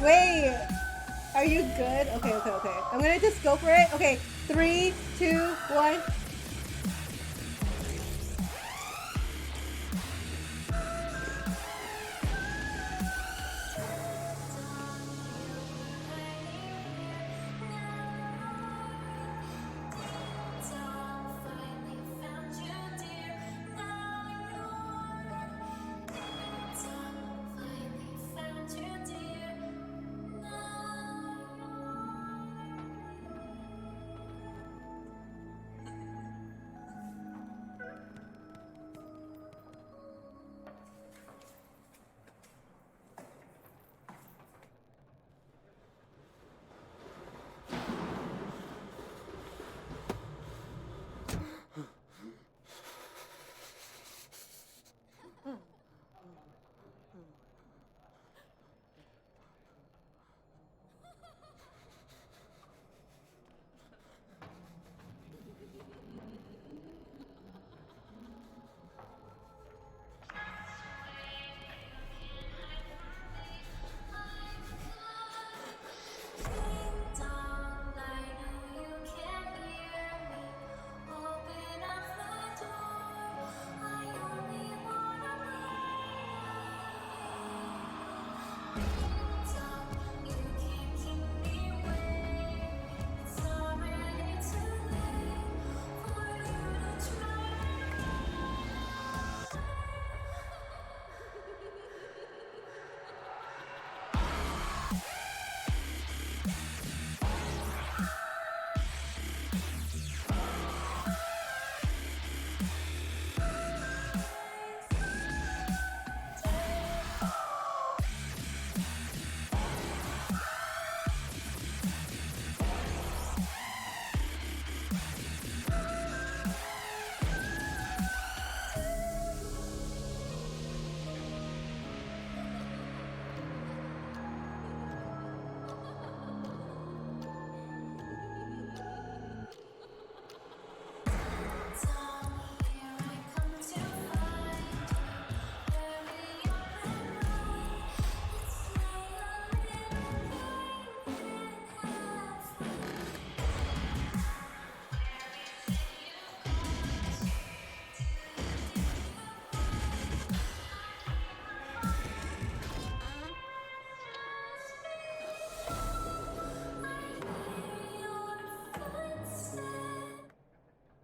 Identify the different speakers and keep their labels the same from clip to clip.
Speaker 1: Wait, are you good? Okay. I'm gonna just go for it. Okay, 3, 2, 1.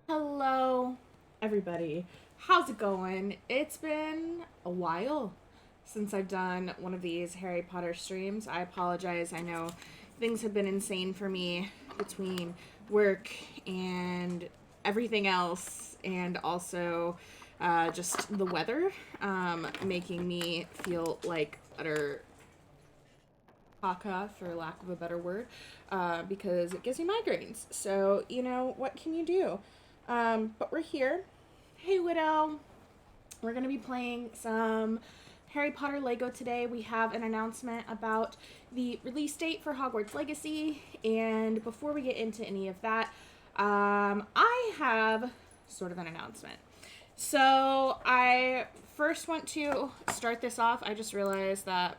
Speaker 1: Hello, everybody. How's it going? It's been a while since I've done one of these Harry Potter streams. I apologize. I know things have been insane for me between work and everything else, and also just the weather making me feel like utter caca, for lack of a better word, because it gives me migraines. So, what can you do? But we're here. Hey, Widow. We're going to be playing some Harry Potter Lego today. We have an announcement about the release date for Hogwarts Legacy. And before we get into any of that, I have sort of an announcement. So I first want to start this off. I just realized that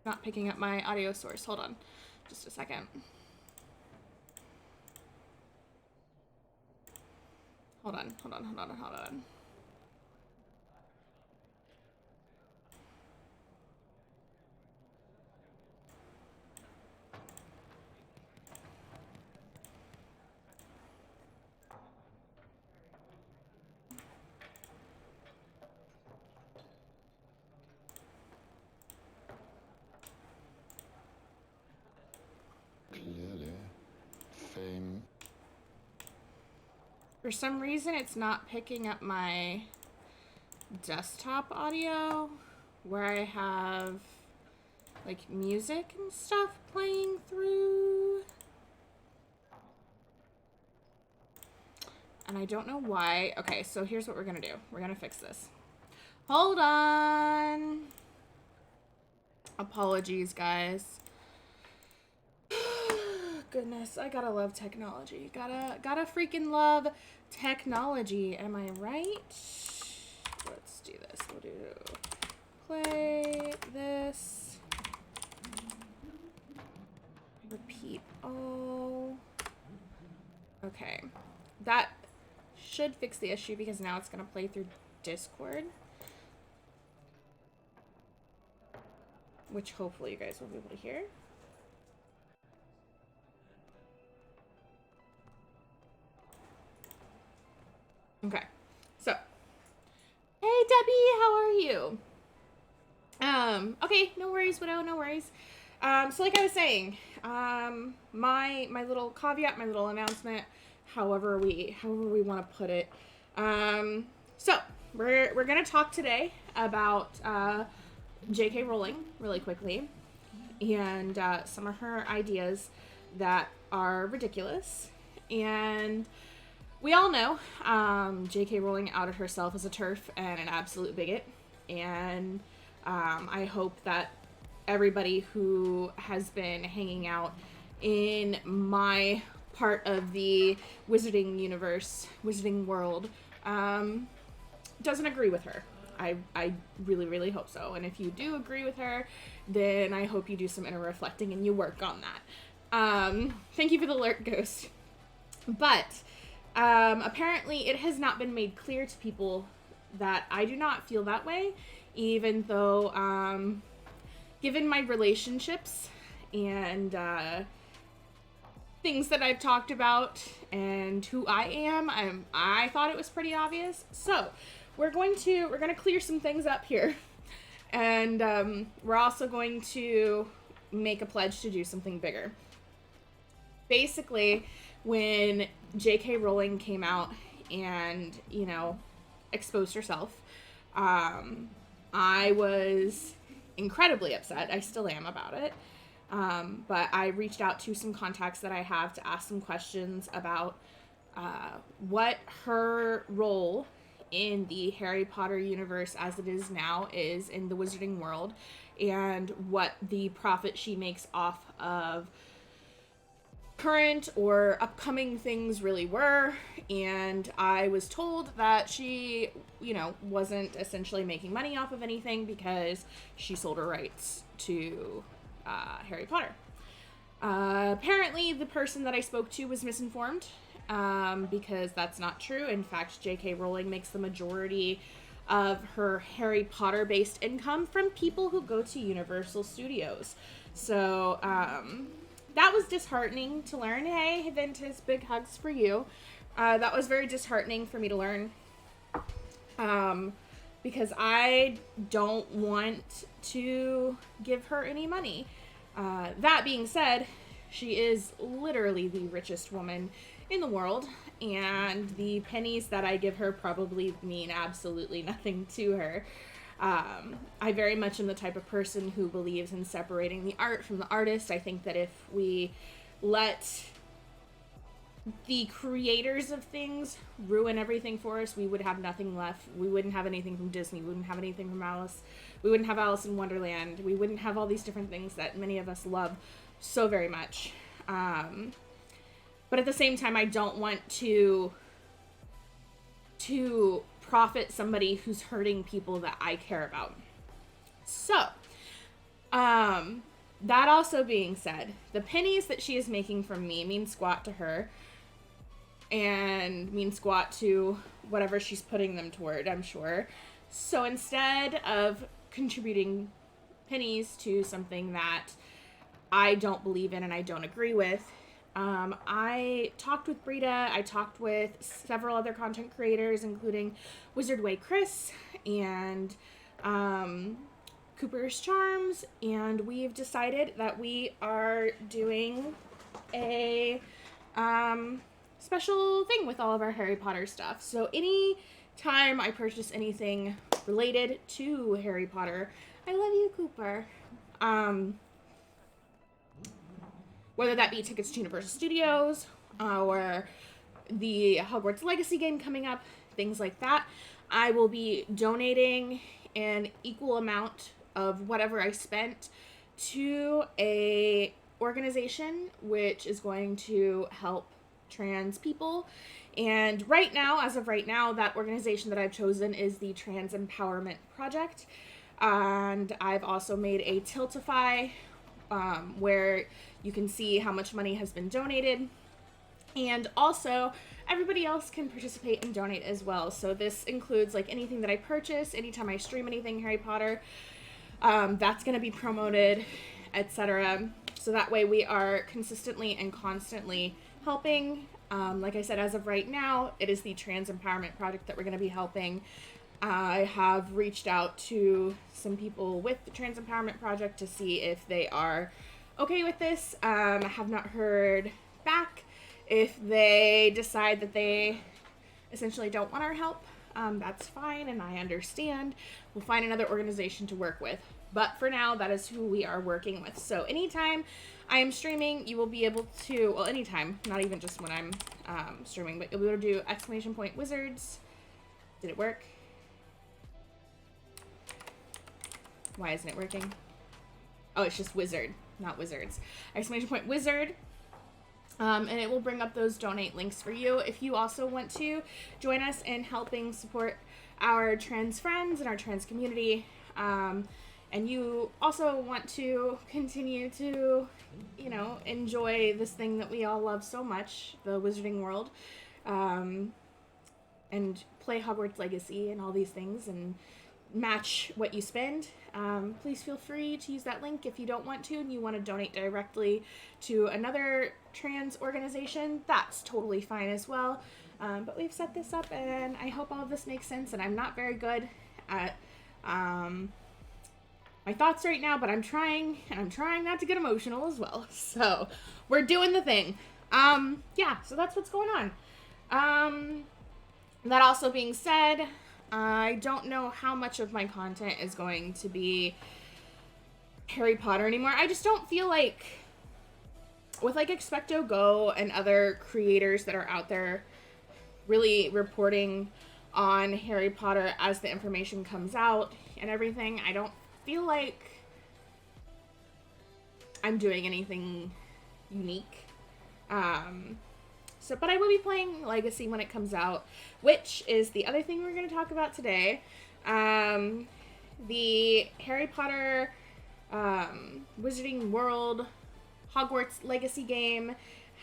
Speaker 1: not picking up my audio source. Hold on just a second. Hold on.
Speaker 2: Clearly, fame.
Speaker 1: For some reason, it's not picking up my desktop audio where I have like music and stuff playing through. And I don't know why. Okay, so here's what we're gonna do. We're gonna fix this. Hold on. Apologies, guys. Goodness, I gotta love technology. Gotta freaking love technology. Am I right? Let's do this. We'll do play this. Okay. That should fix the issue because now it's going to play through Discord. Which hopefully you guys will be able to hear. Okay. So. Hey, Debbie, how are you? Okay, no worries, Widow, no worries. So like I was saying, my little caveat, my little announcement, however we want to put it. So we're gonna talk today about J.K. Rowling really quickly, and some of her ideas that are ridiculous. And we all know J.K. Rowling outed herself as a TERF and an absolute bigot, and I hope that everybody who has been hanging out in my part of the wizarding universe, wizarding world, doesn't agree with her. I really, really hope so. And if you do agree with her, then I hope you do some inner reflecting and you work on that. Thank you for the alert, Ghost. But apparently it has not been made clear to people that I do not feel that way, even though, given my relationships and things that I've talked about and who I am, I thought it was pretty obvious. So we're gonna clear some things up here, and we're also going to make a pledge to do something bigger. Basically, when J.K. Rowling came out and, you know, exposed herself, I was incredibly upset. I still am about it. But I reached out to some contacts that I have to ask some questions about what her role in the Harry Potter universe as it is now is in the wizarding world, and what the profit she makes off of current or upcoming things really were. And I was told that she, you know, wasn't essentially making money off of anything because she sold her rights to Harry Potter. Apparently the person that I spoke to was misinformed, because that's not true. In fact, J.K. Rowling makes the majority of her Harry Potter based income from people who go to Universal Studios. So that was disheartening to learn. Hey, Ventus, big hugs for you. That was very disheartening for me to learn, because I don't want to give her any money. That being said, she is literally the richest woman in the world, and the pennies that I give her probably mean absolutely nothing to her. I very much am the type of person who believes in separating the art from the artist. I think that if we let the creators of things ruin everything for us, we would have nothing left. We wouldn't have anything from Disney. We wouldn't have anything from Alice. We wouldn't have Alice in Wonderland. We wouldn't have all these different things that many of us love so very much. But at the same time, I don't want to profit somebody who's hurting people that I care about. So, that also being said, the pennies that she is making from me mean squat to her, and mean squat to whatever she's putting them toward, I'm sure. So instead of contributing pennies to something that I don't believe in and I don't agree with, I talked with Brita, I talked with several other content creators, including Wizard Way Chris and Cooper's Charms, and we've decided that we are doing a special thing with all of our Harry Potter stuff. So any time I purchase anything related to Harry Potter, I love you, Cooper. Whether that be tickets to Universal Studios or the Hogwarts Legacy game coming up, things like that, I will be donating an equal amount of whatever I spent to a organization which is going to help trans people. And right now, as of right now, that organization that I've chosen is the Trans Empowerment Project. And I've also made a Tiltify where you can see how much money has been donated. And also, everybody else can participate and donate as well. So this includes like anything that I purchase, anytime I stream anything Harry Potter, that's going to be promoted, etc. So that way we are consistently and constantly helping. Like I said, as of right now, it is the Trans Empowerment Project that we're going to be helping. I have reached out to some people with the Trans Empowerment Project to see if they are okay with this. I have not heard back. If they decide that they essentially don't want our help, that's fine, and I understand. We'll find another organization to work with. But for now, that is who we are working with. So anytime I am streaming, you will be able to, well, anytime, not even just when I'm streaming, but you'll be able to do !wizards. Did it work? Why isn't it working? Oh, it's just wizard, not wizards. !wizard. And it will bring up those donate links for you. If you also want to join us in helping support our trans friends and our trans community, and you also want to continue to, you know, enjoy this thing that we all love so much, the Wizarding World, and play Hogwarts Legacy and all these things and match what you spend, please feel free to use that link. If you don't want to and you want to donate directly to another trans organization, that's totally fine as well. But we've set this up, and I hope all of this makes sense. And I'm not very good at my thoughts right now, but I'm trying, and I'm trying not to get emotional as well. So we're doing the thing. Yeah, so that's what's going on. That also being said, I don't know how much of my content is going to be Harry Potter anymore. I just don't feel like, with like Expecto Go and other creators that are out there really reporting on Harry Potter as the information comes out and everything, I don't feel like I'm doing anything unique. But I will be playing Legacy when it comes out, which is the other thing we're going to talk about today. The Harry Potter Wizarding World Hogwarts Legacy game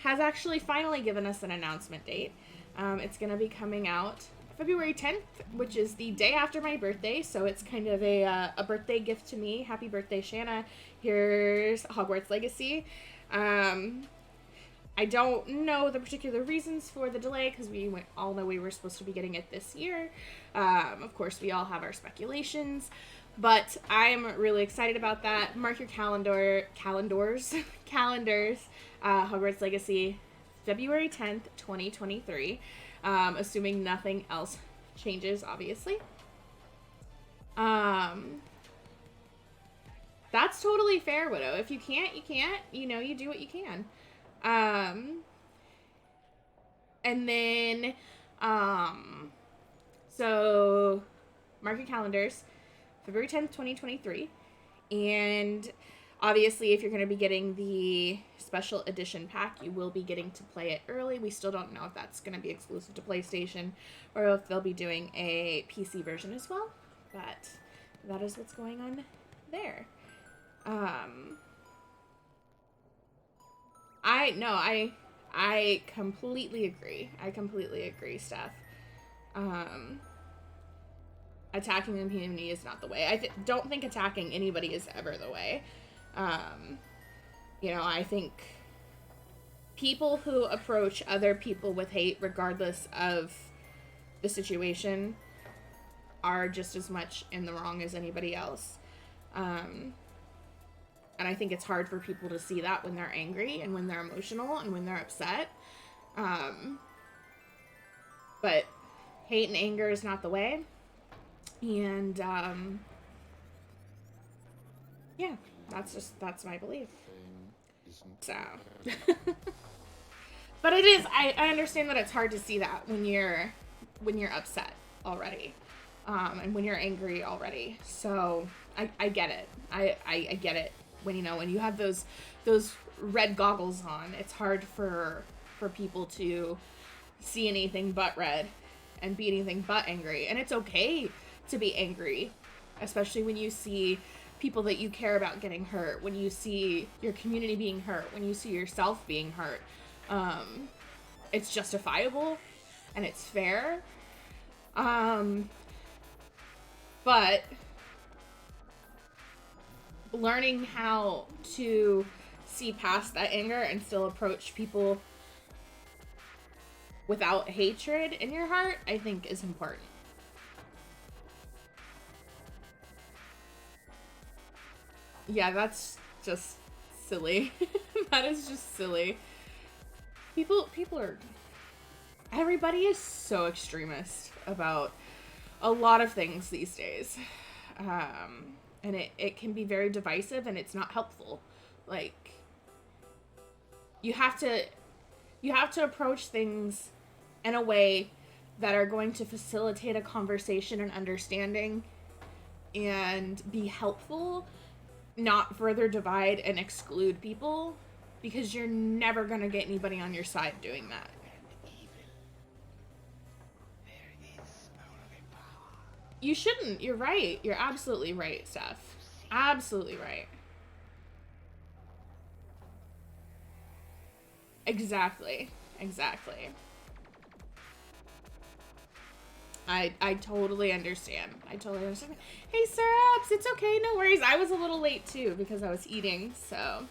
Speaker 1: has actually finally given us an announcement date. It's going to be coming out February 10th, which is the day after my birthday, so it's kind of a birthday gift to me. Happy birthday, Shana. Here's Hogwarts Legacy. I don't know the particular reasons for the delay, because we all know we were supposed to be getting it this year. Of course, we all have our speculations, but I'm really excited about that. Mark your calendars. Hogwarts Legacy, February 10th, 2023. Assuming nothing else changes, obviously. That's totally fair, Widow. If you can't, you can't. You know, you do what you can. And then, so mark your calendars, February 10th, 2023. And obviously, if you're going to be getting the special edition pack, you will be getting to play it early. We still don't know if that's going to be exclusive to PlayStation or if they'll be doing a PC version as well. But that is what's going on there. I completely agree. Steph. Attacking the community is not the way. I don't think attacking anybody is ever the way. I think people who approach other people with hate, regardless of the situation, are just as much in the wrong as anybody else. And I think it's hard for people to see that when they're angry and when they're emotional and when they're upset. But hate and anger is not the way. And, yeah, that's my belief. So, but it is, I understand that it's hard to see that when you're upset already. And when you're angry already. So I get it. I get it. When you have those red goggles on, it's hard for people to see anything but red and be anything but angry. And it's okay to be angry, especially when you see people that you care about getting hurt, when you see your community being hurt, when you see yourself being hurt. it's justifiable and it's fair. But learning how to see past that anger and still approach people without hatred in your heart, I think is important. Yeah, that's just silly. That is just silly. People are... Everybody is so extremist about a lot of things these days. And it can be very divisive, and it's not helpful. Like, you have to approach things in a way that are going to facilitate a conversation and understanding and be helpful, not further divide and exclude people, because you're never going to get anybody on your side doing that. You shouldn't. You're right. You're absolutely right, Steph. Absolutely right. Exactly. I totally understand. Hey, Syrups, it's okay, no worries. I was a little late too because I was eating, so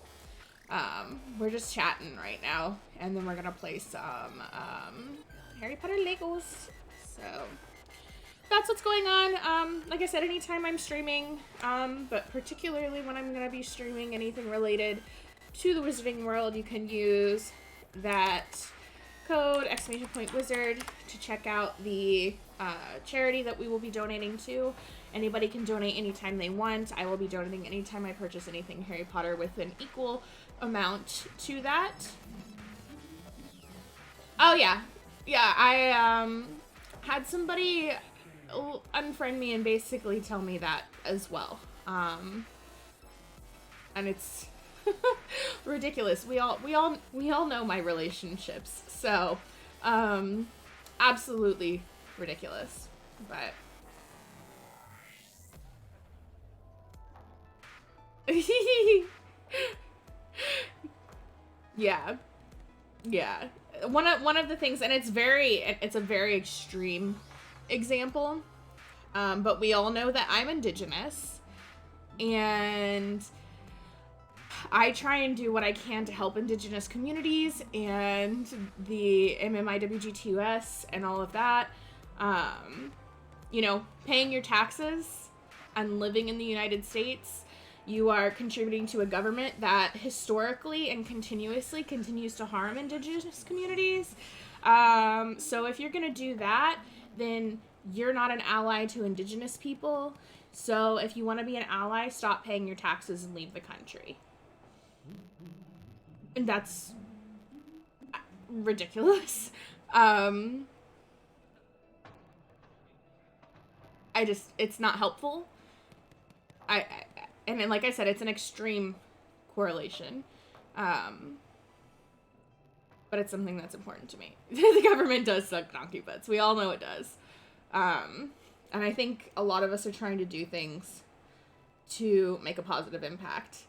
Speaker 1: we're just chatting right now, and then we're gonna play some Harry Potter Legos. So that's what's going on. Like I said, anytime I'm streaming, but particularly when I'm gonna be streaming anything related to the Wizarding World, you can use that code !Wizard to check out the charity that we will be donating to. Anybody can donate anytime they want. I will be donating anytime I purchase anything Harry Potter with an equal amount to that. Oh yeah, I had somebody unfriend me and basically tell me that as well. And it's ridiculous. We all know my relationships, so absolutely ridiculous. But yeah. One of the things, and it's a very extreme example, but we all know that I'm Indigenous, and I try and do what I can to help Indigenous communities and the MMIWGTUS and all of that. You know, paying your taxes and living in the United States, you are contributing to a government that historically and continuously continues to harm Indigenous communities. So if you're gonna do that, then you're not an ally to Indigenous people. So if you want to be an ally, stop paying your taxes and leave the country. And that's ridiculous. It's not helpful. And then, like I said, it's an extreme correlation. But it's something that's important to me. The government does suck donkey butts. We all know it does. And I think a lot of us are trying to do things to make a positive impact.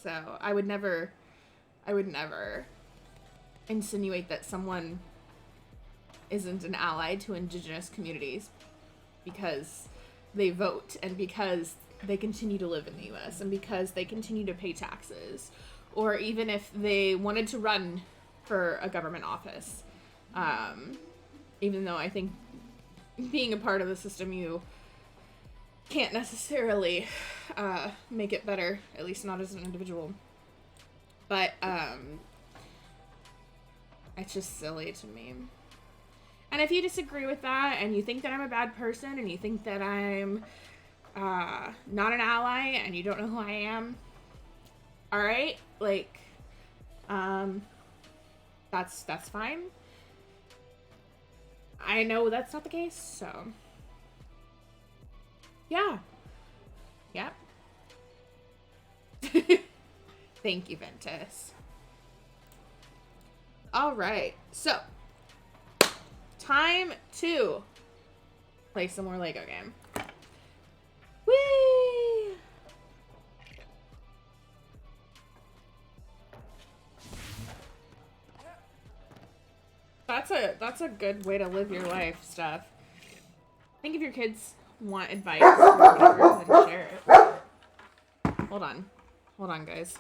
Speaker 1: So I would never insinuate that someone isn't an ally to Indigenous communities because they vote and because they continue to live in the U.S. and because they continue to pay taxes, or even if they wanted to run for a government office. Even though I think being a part of the system, you can't necessarily make it better, at least not as an individual. But it's just silly to me. And if you disagree with that, and you think that I'm a bad person, and you think that I'm not an ally, and you don't know who I am, alright, like, that's fine. I know that's not the case, so yeah. Yep. Thank you, Ventus. Alright, so time to play some more Lego game. Whee! a good way to live your life, Steph. I think if your kids want advice or whatever, then share it. Hold on. Hold on, guys.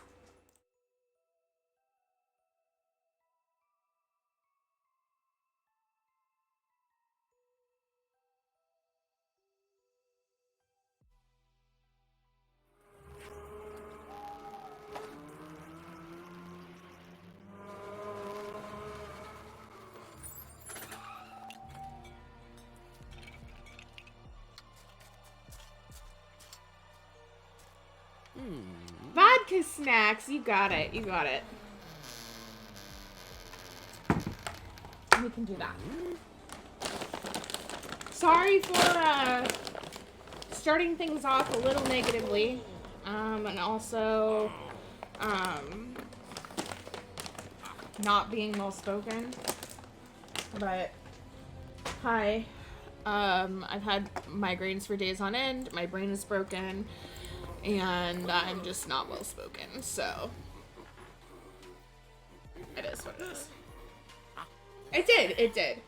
Speaker 1: Vodka snacks. You got it. You got it. We can do that. Sorry for starting things off a little negatively. And also not being well spoken. But hi. I've had migraines for days on end. My brain is broken. And I'm just not well spoken, so it is what it is. It did.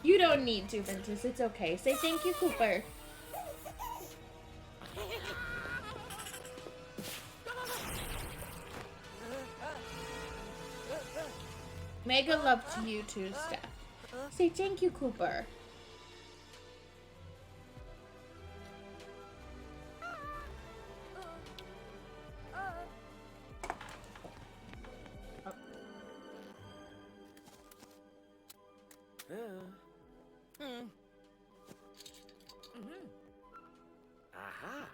Speaker 1: You don't need to, Ventus. It's okay. Say thank you, Cooper. Mega love to you too, Steph. Say thank you, Cooper.
Speaker 3: Aha.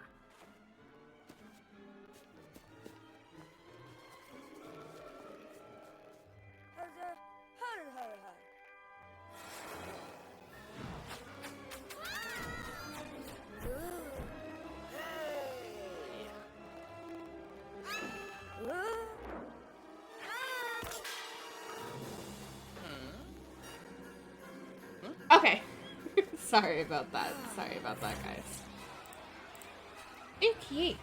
Speaker 1: Okay. Sorry about that. Sorry about that, guys. Okay.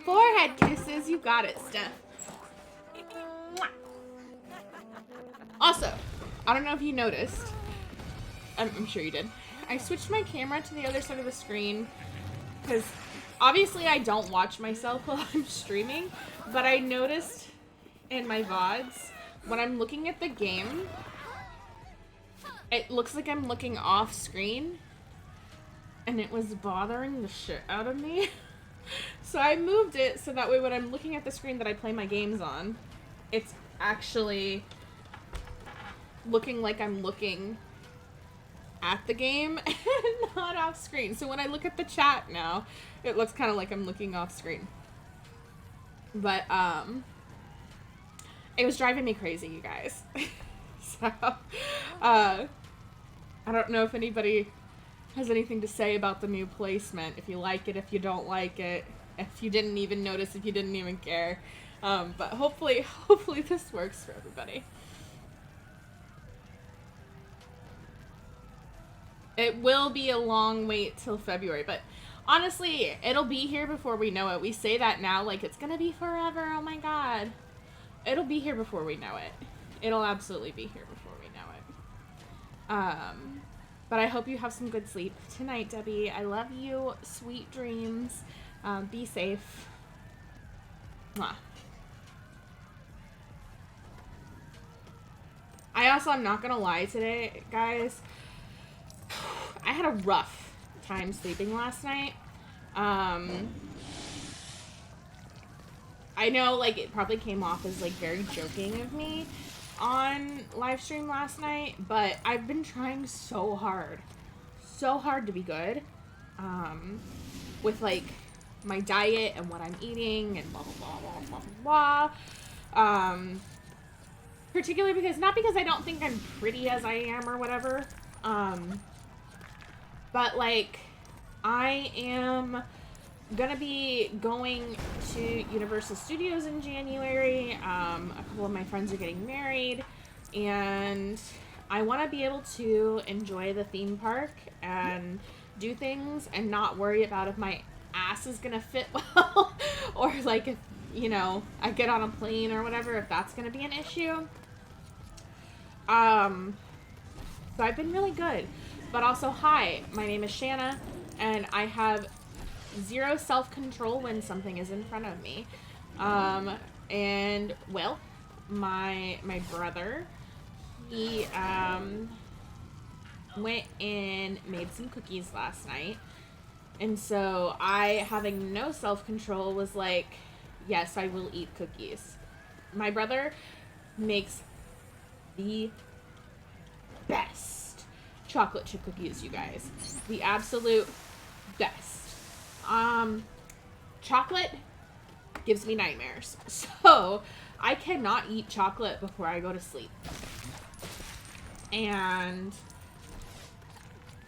Speaker 1: Forehead kisses. You got it, Steph. Also, I don't know if you noticed. I'm sure you did. I switched my camera to the other side of the screen because obviously I don't watch myself while I'm streaming, but I noticed in my VODs when I'm looking at the game, it looks like I'm looking off screen, and it was bothering the shit out of me. So I moved it so that way when I'm looking at the screen that I play my games on, it's actually looking like I'm looking at the game and not off screen. So when I look at the chat now, it looks kind of like I'm looking off screen. But it was driving me crazy, you guys. So I don't know if anybody has anything to say about the new placement. If you like it, if you don't like it, if you didn't even notice, if you didn't even care. But hopefully this works for everybody. It will be a long wait till February, but honestly, it'll be here before we know it. We say that now like it's gonna be forever. Oh my god. It'll be here before we know it. It'll absolutely be here before we know it. But I hope you have some good sleep tonight, Debbie. I love you. Sweet dreams. Be safe. Mwah. I also am not gonna lie today, guys. I had a rough time sleeping last night. I know, like, it probably came off as, like, very joking of me on live stream last night, but I've been trying so hard to be good, with, like, my diet and what I'm eating and blah, blah, blah, blah, blah, blah. Particularly because, not because I don't think I'm pretty as I am or whatever, but, like, I am gonna be going to Universal Studios in January. A couple of my friends are getting married, and I want to be able to enjoy the theme park and do things and not worry about if my ass is gonna fit well or like if, you know, I get on a plane or whatever, if that's gonna be an issue. So I've been really good. But also, hi, my name is Shana, and I have zero self-control when something is in front of me. And, well, my brother, he, went and made some cookies last night. And so I, having no self-control, was like, yes, I will eat cookies. My brother makes the best chocolate chip cookies, you guys. The absolute best. Chocolate gives me nightmares. So I cannot eat chocolate before I go to sleep. And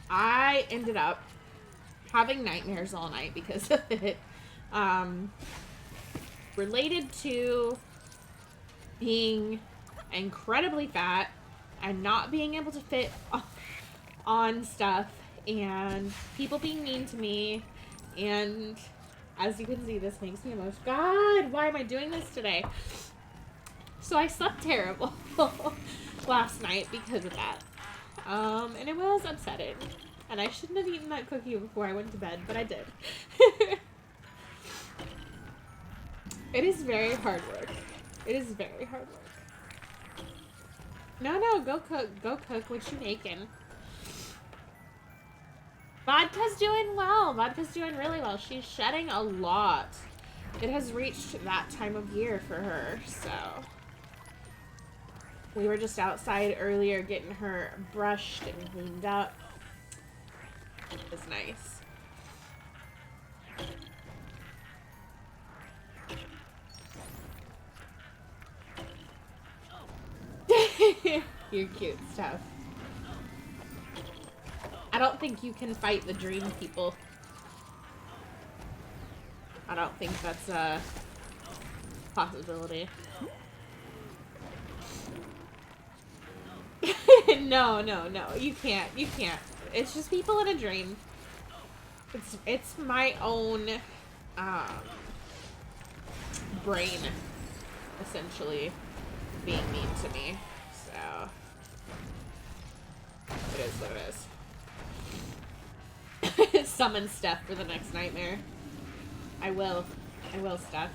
Speaker 1: I ended up having nightmares all night because of it. Related to being incredibly fat and not being able to fit on stuff and people being mean to me. And as you can see, this makes me emotional. God, why am I doing this today? So I slept terrible last night because of that. And it was upsetting. And I shouldn't have eaten that cookie before I went to bed, but I did. It is very hard work. It is very hard work. No, go cook. Go cook. What you making? Vodka's doing well. Vodka's doing really well. She's shedding a lot. It has reached that time of year for her, so. We were just outside earlier getting her brushed and cleaned up. It was nice. You're cute stuff. I don't think you can fight the dream people. I don't think that's a possibility. No. You can't. You can't. It's just people in a dream. It's my own brain, essentially, being mean to me. So it is what it is. Summon Steph for the next nightmare. I will, Steph.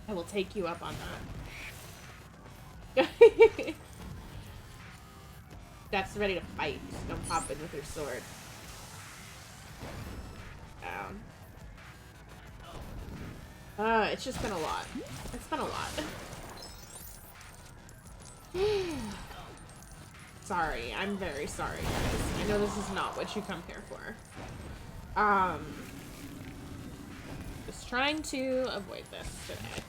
Speaker 1: I will take you up on that. Steph's ready to fight. She's gonna pop in with her sword. It's just been a lot. It's been a lot. Sorry, I'm very sorry, guys. I know this is not what you come here for. Just trying to avoid this today.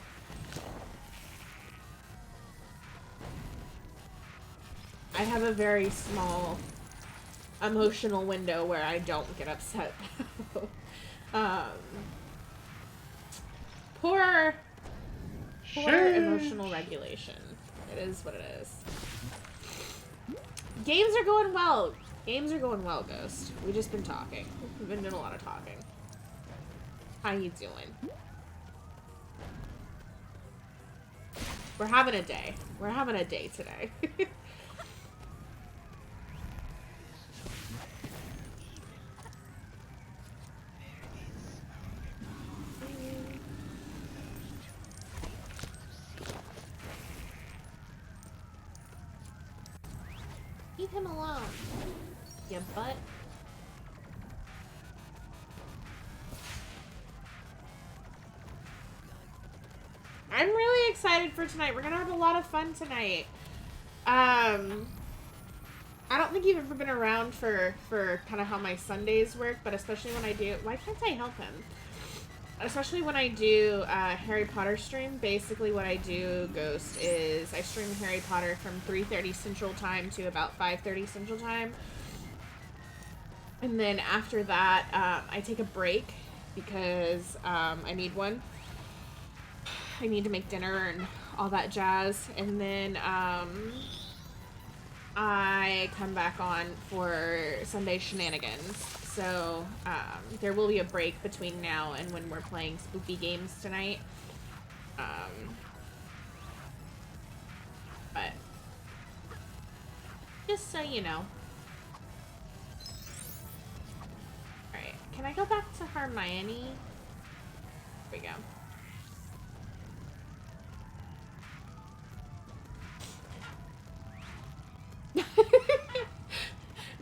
Speaker 1: I have a very small emotional window where I don't get upset. Poor emotional regulation. It is what it is. Games are going well. Games are going well, Ghost. We've just been talking. We've been doing a lot of talking. How you doing? We're having a day. We're having a day today. Leave him alone, you butt. I'm really excited for tonight. We're gonna have a lot of fun tonight. I don't think you've ever been around for kind of how my Sundays work, but especially when I do, why can't I help him? Especially when I do Harry Potter stream, basically what I do, Ghost, is I stream Harry Potter from 3:30 Central Time to about 5:30 Central Time. And then after that, I take a break because I need one. I need to make dinner and all that jazz, and then I come back on for Sunday shenanigans. So there will be a break between now and when we're playing spooky games tonight. But just so you know. Alright, can I go back to Hermione? There we go.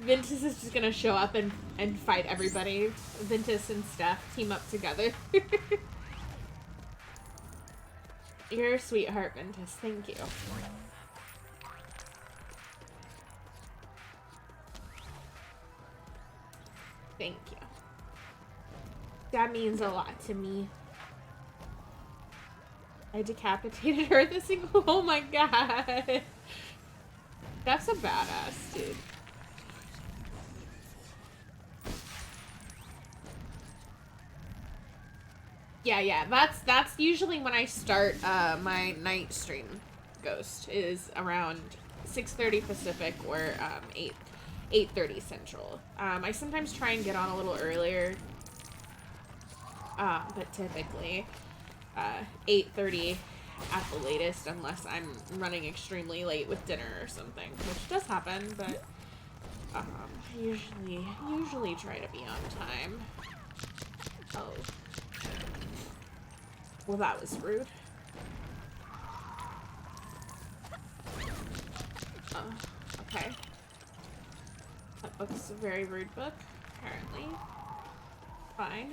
Speaker 1: Ventus is just gonna show up and fight everybody. Ventus and Steph team up together. You're a sweetheart, Ventus. Thank you. Thank you. That means a lot to me. I decapitated her this single. Oh my god. That's a badass, dude. Yeah, that's usually when I start my night stream. Ghost is around 6:30 Pacific or 8:30 Central. I sometimes try and get on a little earlier, but typically 8:30 at the latest, unless I'm running extremely late with dinner or something, which does happen. But I usually try to be on time. Oh. Well, that was rude. Okay. That book's a very rude book, apparently. Fine.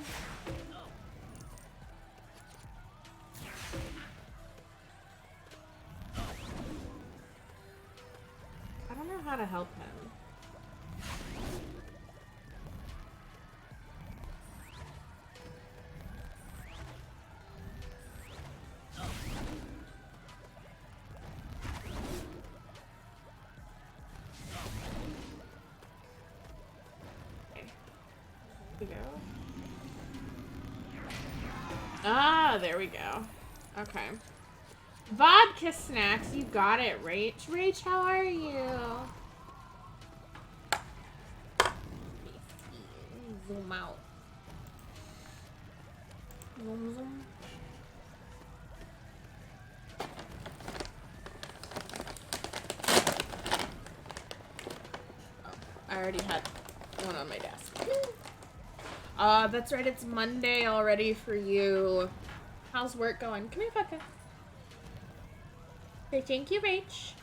Speaker 1: I don't know how to help him. Ah, there we go. Okay. Vodka snacks, you got it, Rach. Rach, how are you? Zoom out. Zoom, zoom. Oh, I already had one on my desk. That's right, it's Monday already for you. How's work going? Come here, Vodka. Say thank you, Rach.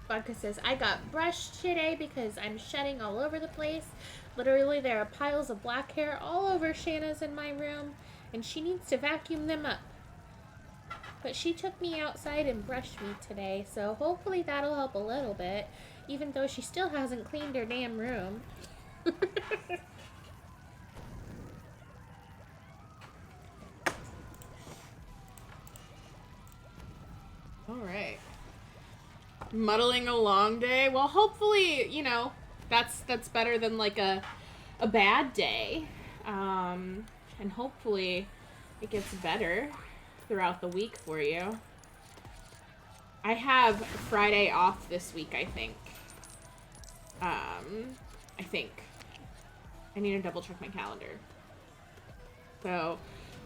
Speaker 1: Vodka says, I got brushed today because I'm shedding all over the place. Literally, there are piles of black hair all over Shana's in my room, and she needs to vacuum them up. But she took me outside and brushed me today, so hopefully that'll help a little bit, even though she still hasn't cleaned her damn room. Alright. Muddling a long day. Well, hopefully, you know, that's better than like a bad day. And hopefully it gets better throughout the week for you. I have Friday off this week, I think. I think. I need to double check my calendar. So,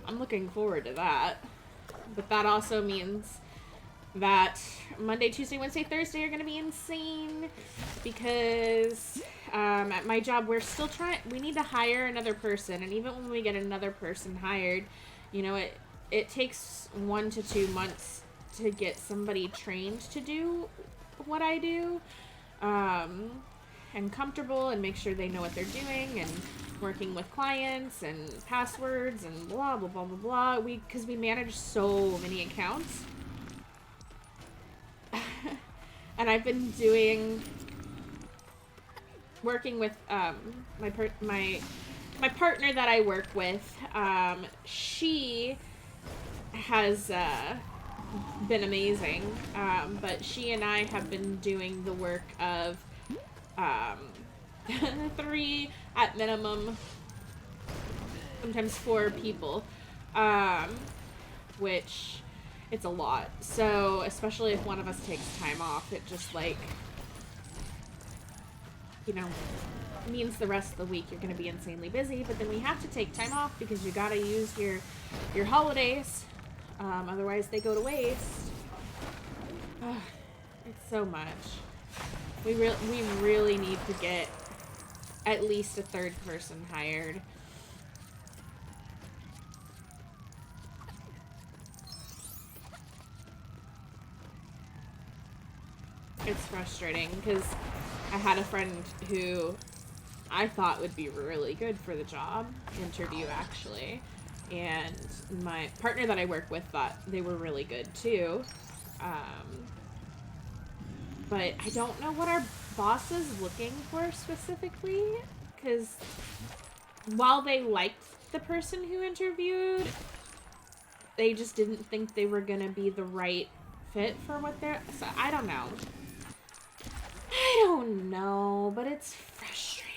Speaker 1: I'm looking forward to that. But that also means that Monday, Tuesday, Wednesday, Thursday are going to be insane because at my job we're still we need to hire another person, and even when we get another person hired, you know, it takes 1 to 2 months to get somebody trained to do what I do, and comfortable and make sure they know what they're doing and working with clients and passwords and blah blah blah blah blah. Because we manage so many accounts. And I've been working with my partner that I work with. She has been amazing, but she and I have been doing the work of 3 at minimum, sometimes 4 people, which it's a lot. So especially if one of us takes time off, it just like, you know, means the rest of the week you're going to be insanely busy, but then we have to take time off because you got to use your holidays, otherwise they go to waste. It's so much. We really need to get at least a 3rd person hired. It's frustrating because I had a friend who I thought would be really good for the job interview, actually, and my partner that I work with thought they were really good too. But I don't know what our boss is looking for specifically, because while they liked the person who interviewed, they just didn't think they were gonna be the right fit for what they're... So, I don't know. I don't know, but it's frustrating.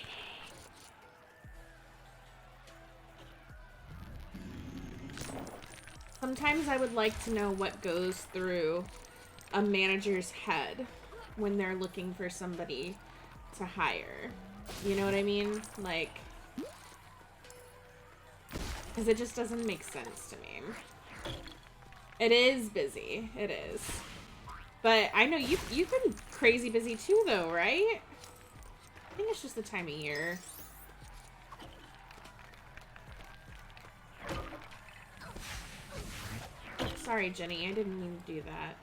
Speaker 1: Sometimes I would like to know what goes through a manager's head when they're looking for somebody to hire. You know what I mean? Like, because it just doesn't make sense to me. It is busy. It is. But I know you've been crazy busy too, though, right? I think it's just the time of year. Sorry, Jenny. I didn't mean to do that.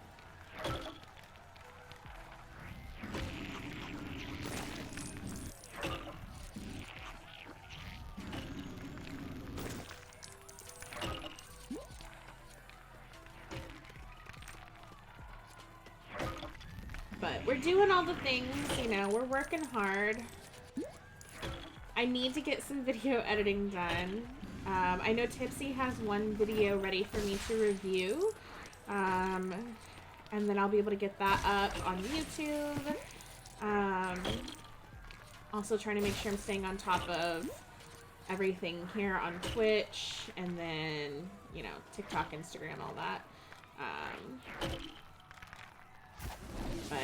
Speaker 1: But we're doing all the things, you know, we're working hard. I need to get some video editing done. I know Tipsy has one video ready for me to review. And then I'll be able to get that up on YouTube. Also trying to make sure I'm staying on top of everything here on Twitch. And then, you know, TikTok, Instagram, all that. But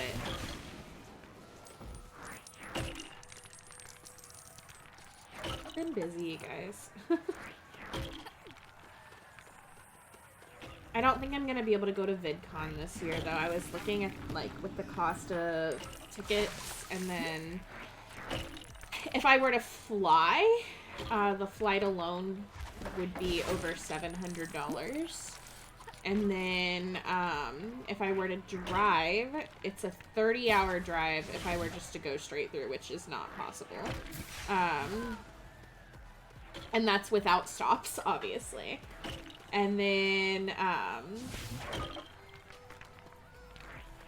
Speaker 1: I've been busy, you guys. I don't think I'm gonna be able to go to VidCon this year, though. I was looking at, like, with the cost of tickets, and then if I were to fly, the flight alone would be over $700. And then, if I were to drive, it's a 30-hour drive if I were just to go straight through, which is not possible. And that's without stops, obviously. And then,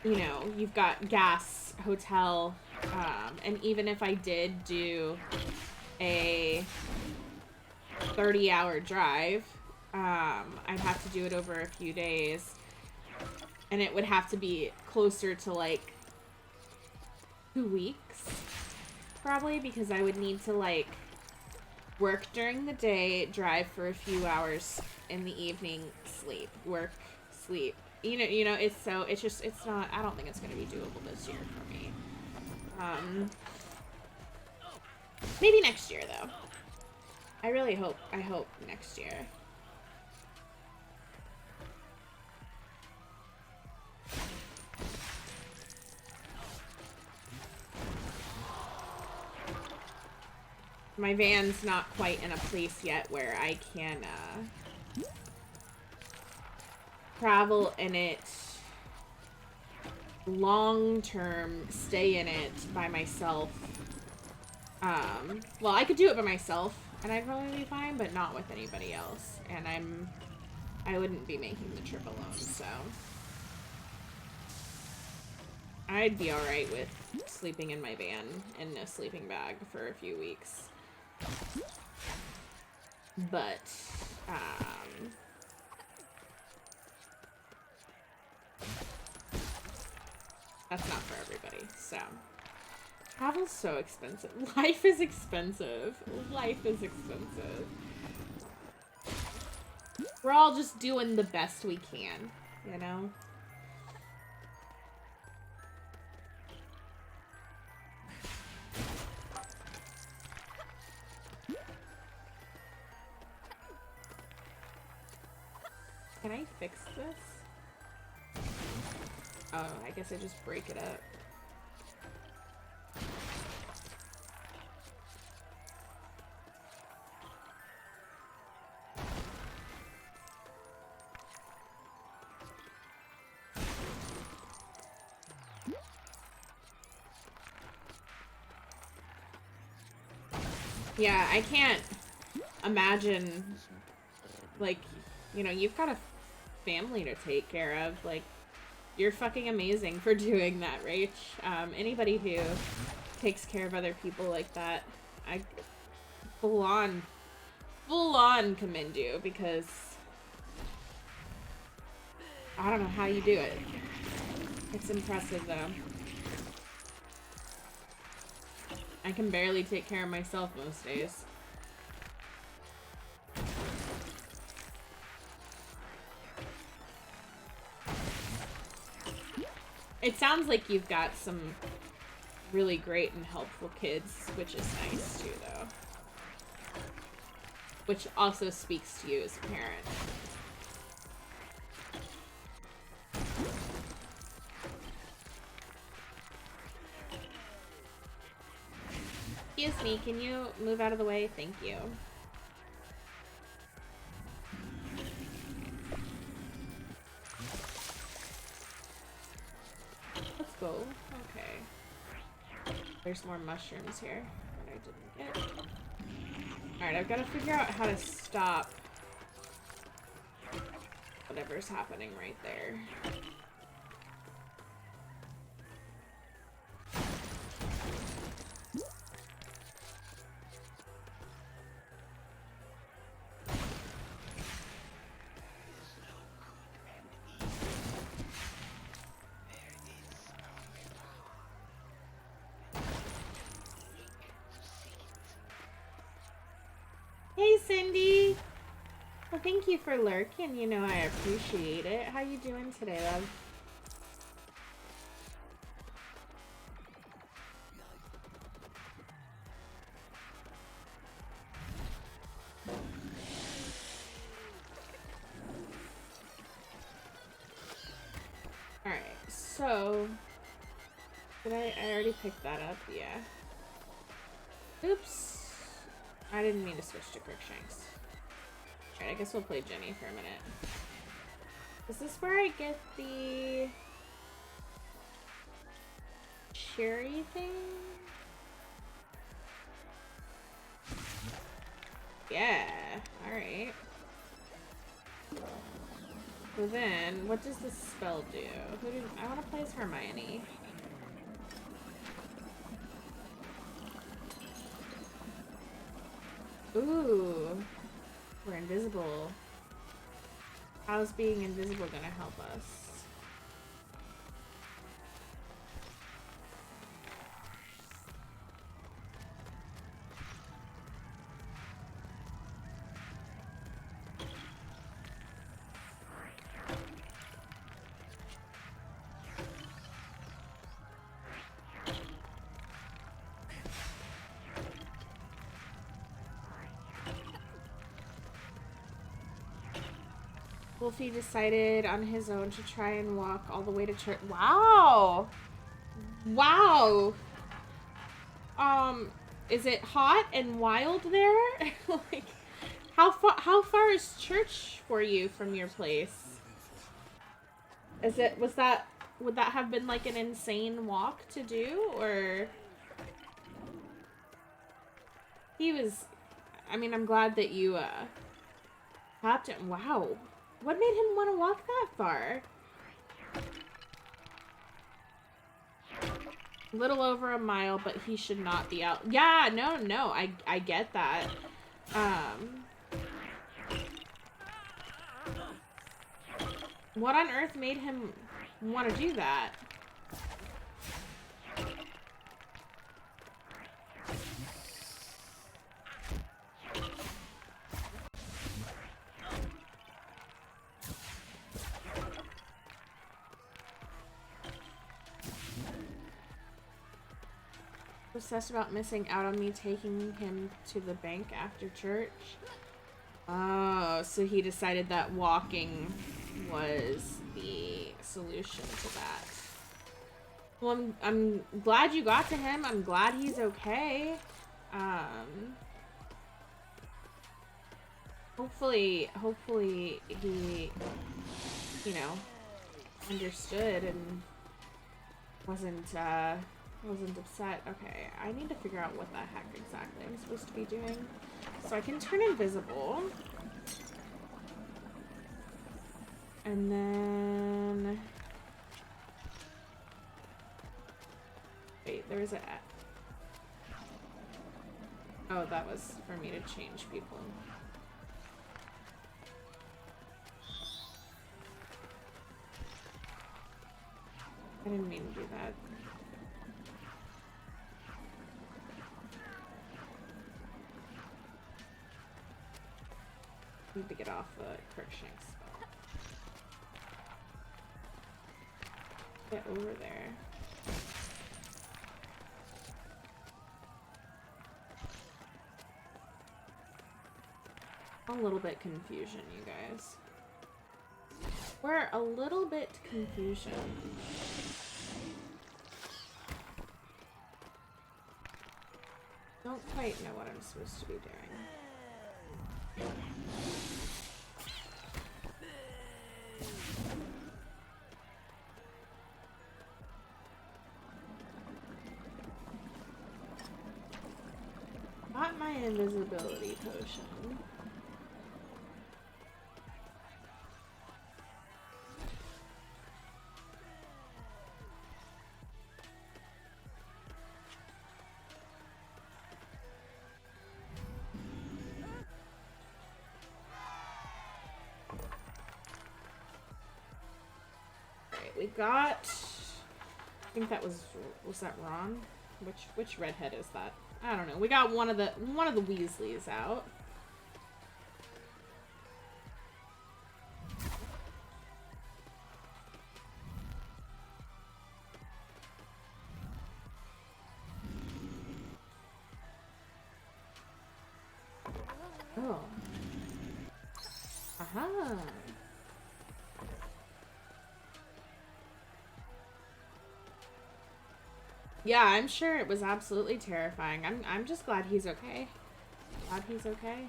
Speaker 1: you know, you've got gas, hotel, and even if I did do a 30-hour drive, I'd have to do it over a few days, and it would have to be closer to like 2 weeks, probably, because I would need to like work during the day, drive for a few hours in the evening, sleep, work, sleep. You know, it's not, I don't think it's gonna be doable this year for me. Maybe next year though. I hope next year. My van's not quite in a place yet where I can travel in it long term, stay in it by myself. Well, I could do it by myself and I'd probably be fine, but not with anybody else. And I wouldn't be making the trip alone, so I'd be alright with sleeping in my van in a sleeping bag for a few weeks. But, that's not for everybody, so. Travel's so expensive. Life is expensive. Life is expensive. We're all just doing the best we can, you know? Can I fix this? Oh, I guess I just break it up. Yeah, I can't imagine, like, you know, you've got a family to take care of. Like, you're fucking amazing for doing that, Rach. Anybody who takes care of other people like that, I full on commend you, because I don't know how you do it. It's impressive, though. I can barely take care of myself most days. It sounds like you've got some really great and helpful kids, which is nice too, though. Which also speaks to you as a parent. Excuse me, can you move out of the way? Thank you. Let's go. Okay. There's more mushrooms here that I didn't get. Alright, I've got to figure out how to stop whatever's happening right there. Hey, Cindy! Well, thank you for lurking. You know, I appreciate it. How you doing today, love? Alright, so... Did I already picked that up? Yeah. Oops. I didn't mean to switch to Crookshanks. Alright, I guess we'll play Jenny for a minute. Is this where I get the... cherry thing? Yeah, alright. So then, what does this spell do? I want to play as Hermione. Ooh, we're invisible. How's being invisible gonna help us? Wolfie decided on his own to try and walk all the way to church. Wow! Wow! Is it hot and wild there? Like, how far is church for you from your place? Would that have been like an insane walk to do, or? I mean, I'm glad that you, popped it. Wow. What made him want to walk that far? A little over a mile, but he should not be out. Yeah, no, I get that. What on earth made him want to do that? obsessed about missing out on me taking him to the bank after church. Oh, so he decided that walking was the solution to that. Well, I'm glad you got to him. I'm glad he's okay. Hopefully he, you know, understood and wasn't upset. Okay, I need to figure out what the heck exactly I'm supposed to be doing. So I can turn invisible. And then... Wait, there was a... Oh, that was for me to change people. I didn't mean to do that. Need to get off the Crookshank spell. Get over there. A little bit confusion, you guys. We're a little bit confusion. Don't quite know what I'm supposed to be doing. Got my invisibility potion. We got, I think that was that Ron? Which redhead is that? I don't know. We got one of the Weasleys out. Oh. Aha. Yeah, I'm sure it was absolutely terrifying. I'm just glad he's okay. Glad he's okay.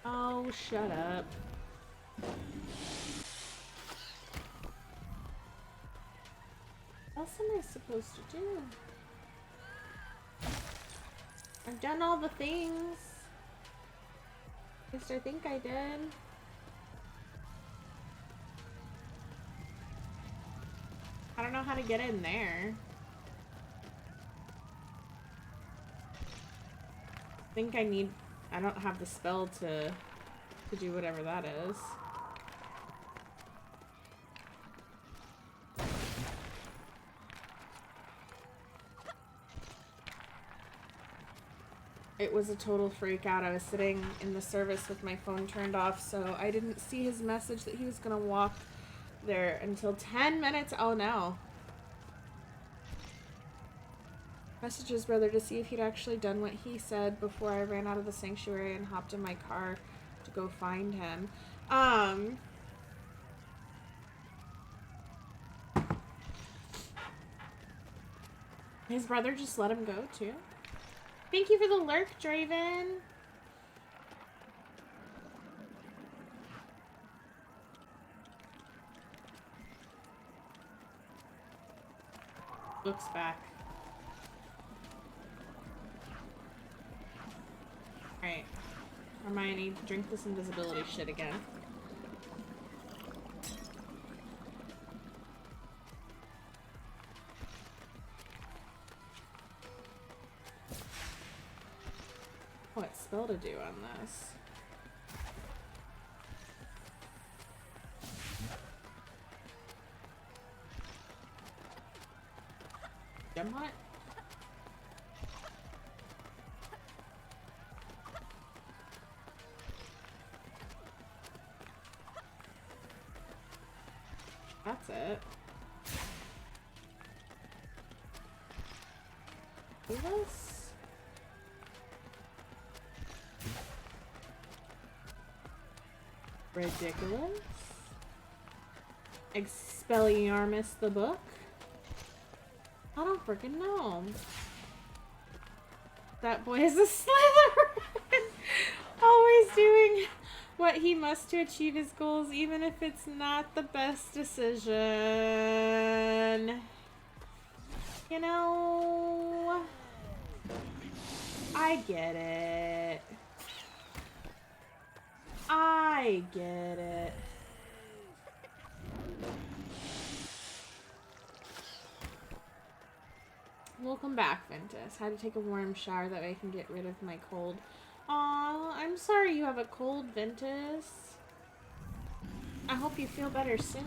Speaker 1: Oh, shut up. What else am I supposed to do? I've done all the things. At least I think I did. I don't know how to get in there. I think I don't have the spell to do whatever that is. It was a total freak out. I was sitting in the service with my phone turned off, so I didn't see his message that he was gonna walk there until 10 minutes. Oh no. Messaged his brother to see if he'd actually done what he said before I ran out of the sanctuary and hopped in my car to go find him. His brother just let him go too. Thank you for the lurk, Draven. Looks back. Alright. Hermione, drink this invisibility shit again. What spell to do on this? Gem on it? That's it. Ridiculous. Ridiculous. Expelliarmus the book? I don't freaking know. That boy is a Slytherin! Always doing what he must to achieve his goals, even if it's not the best decision. You know... I get it. I get it. Welcome back, Ventus. Had to take a warm shower that way I can get rid of my cold. Aw, I'm sorry you have a cold, Ventus. I hope you feel better soon.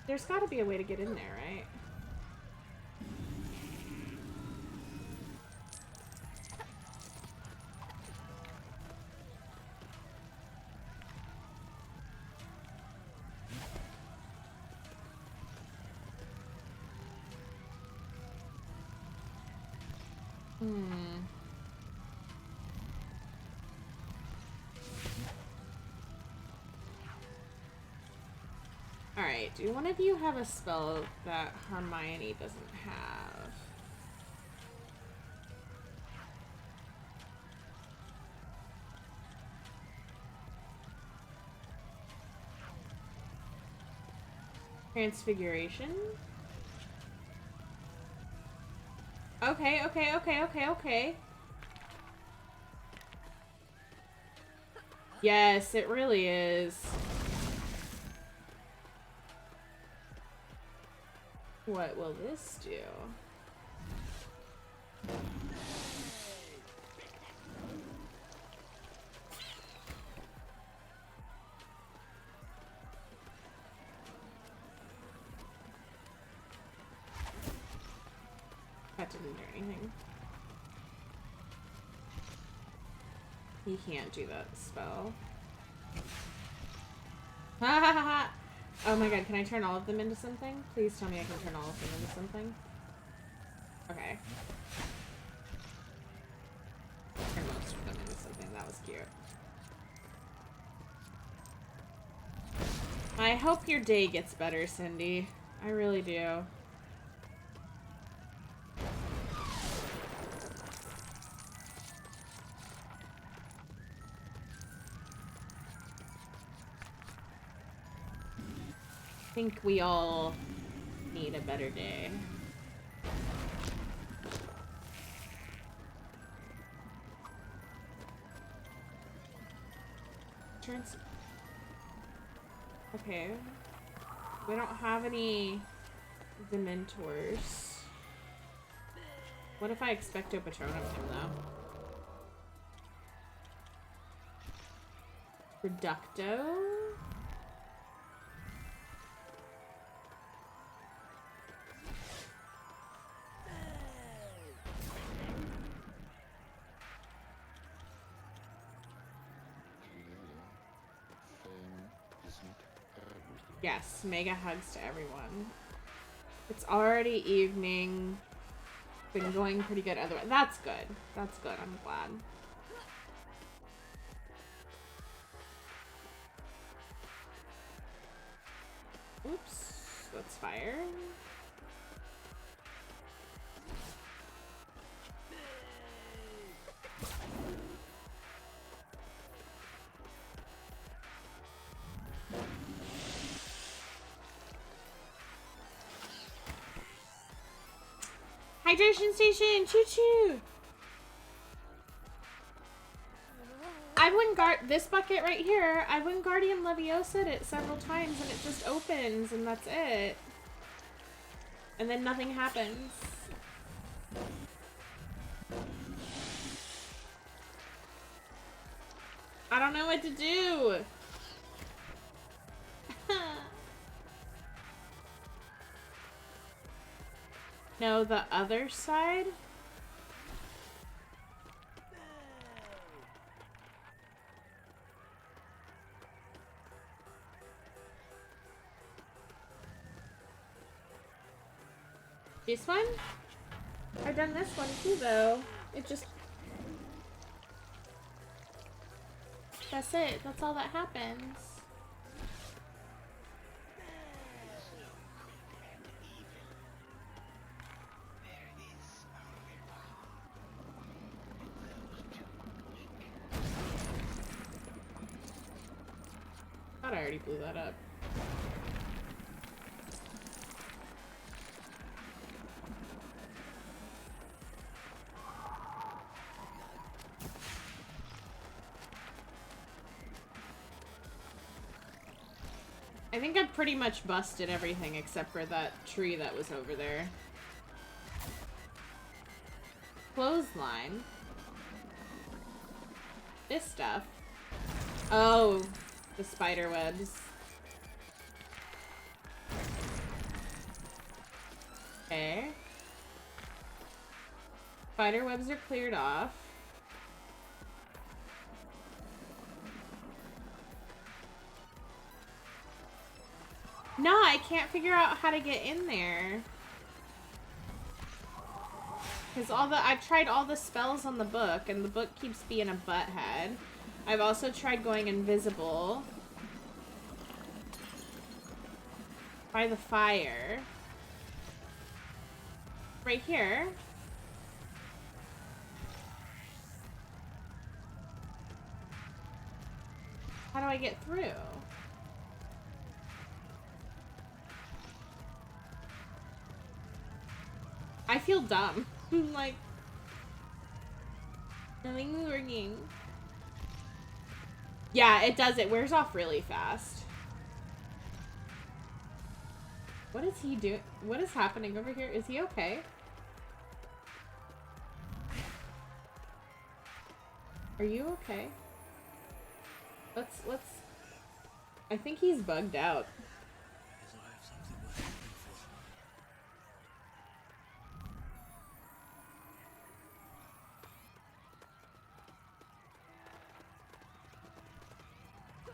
Speaker 1: There's gotta be a way to get in there, right? Alright, do one of you have a spell that Hermione doesn't have? Transfiguration? Okay. Yes, it really is. What will this do? That didn't do anything. He can't do that spell. Ha ha ha ha! Oh my god, can I turn all of them into something? Please tell me I can turn all of them into something. Okay. Turn most of them into something. That was cute. I hope your day gets better, Cindy. I really do. I think we all need a better day. Okay. We don't have any Dementors. What if I Expecto Patronum him, though? Reducto? Yes, mega hugs to everyone. It's already evening. Been going pretty good otherwise. That's good. That's good. I'm glad. Oops. Let's fire. Hydration station! Choo-choo! I went this bucket right here, I went Guardian Leviosa it several times and it just opens and that's it. And then nothing happens. I don't know what to do. No, the other side? This one? I've done this one too, though. It just... That's it. That's all that happens. I thought I already blew that up. I think I've pretty much busted everything except for that tree that was over there. Clothesline. This stuff. Oh, the spider webs. Okay. Spider webs are cleared off. No, I can't figure out how to get in there. Because I've tried all the spells on the book, and the book keeps being a butthead. I've also tried going invisible. By the fire. Right here. How do I get through? I feel dumb. Like, nothing's working. Yeah, it does. It wears off really fast. What is he doing? What is happening over here? Is he okay? Are you okay? Let's... I think he's bugged out.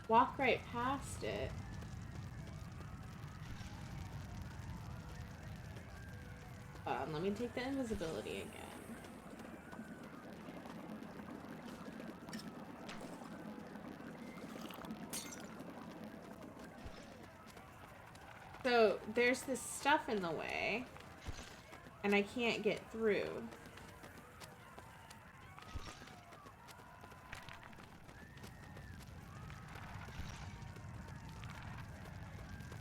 Speaker 1: Walk right past it. Hold on, let me take the invisibility again. So, there's this stuff in the way, and I can't get through.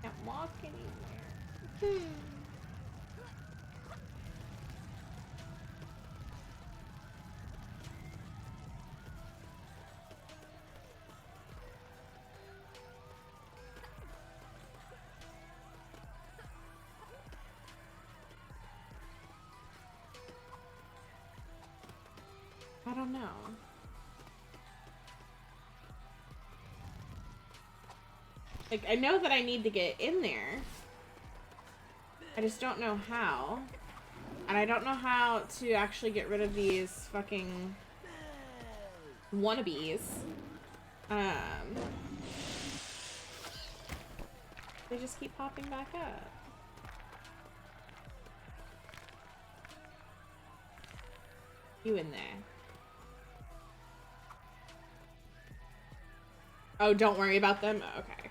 Speaker 1: Can't walk anywhere. I don't know. Like, I know that I need to get in there. I just don't know how. And I don't know how to actually get rid of these fucking wannabes. They just keep popping back up. You in there. Oh, don't worry about them? Okay.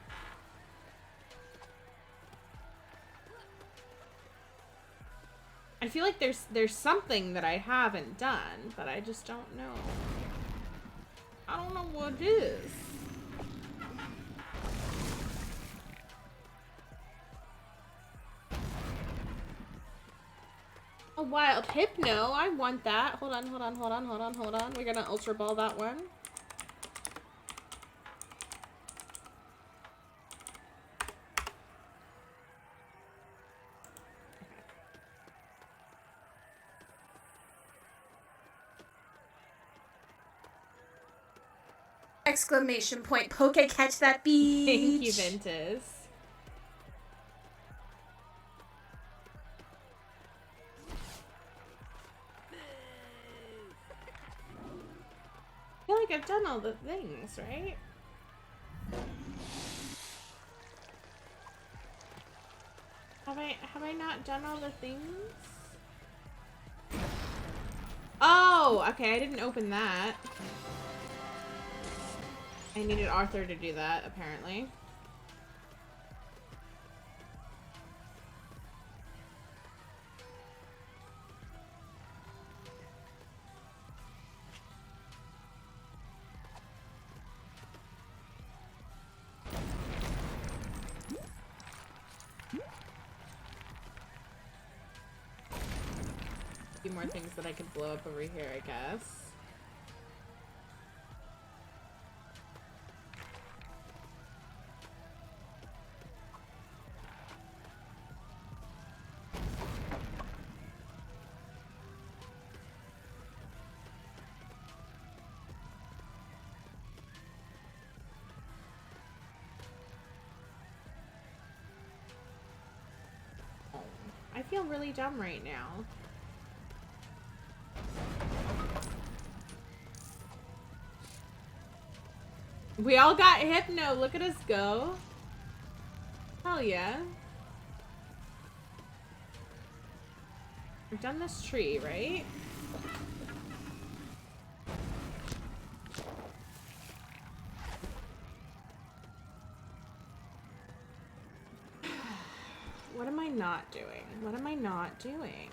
Speaker 1: I feel like there's something that I haven't done, but I just don't know. I don't know what it is. A wild hypno. I want that. Hold on. We're gonna ultra ball that one.
Speaker 3: Exclamation point. Poke, catch that beach.
Speaker 1: Thank you, Ventus. I feel like I've done all the things, right? Have I not done all the things? Oh, okay, I didn't open that. I needed Arthur to do that, apparently. A few more things that I could blow up over here, I guess. I feel really dumb right now. We all got hypno. Look at us go. Hell yeah. We've done this tree, right? What am I not doing? What am I not doing?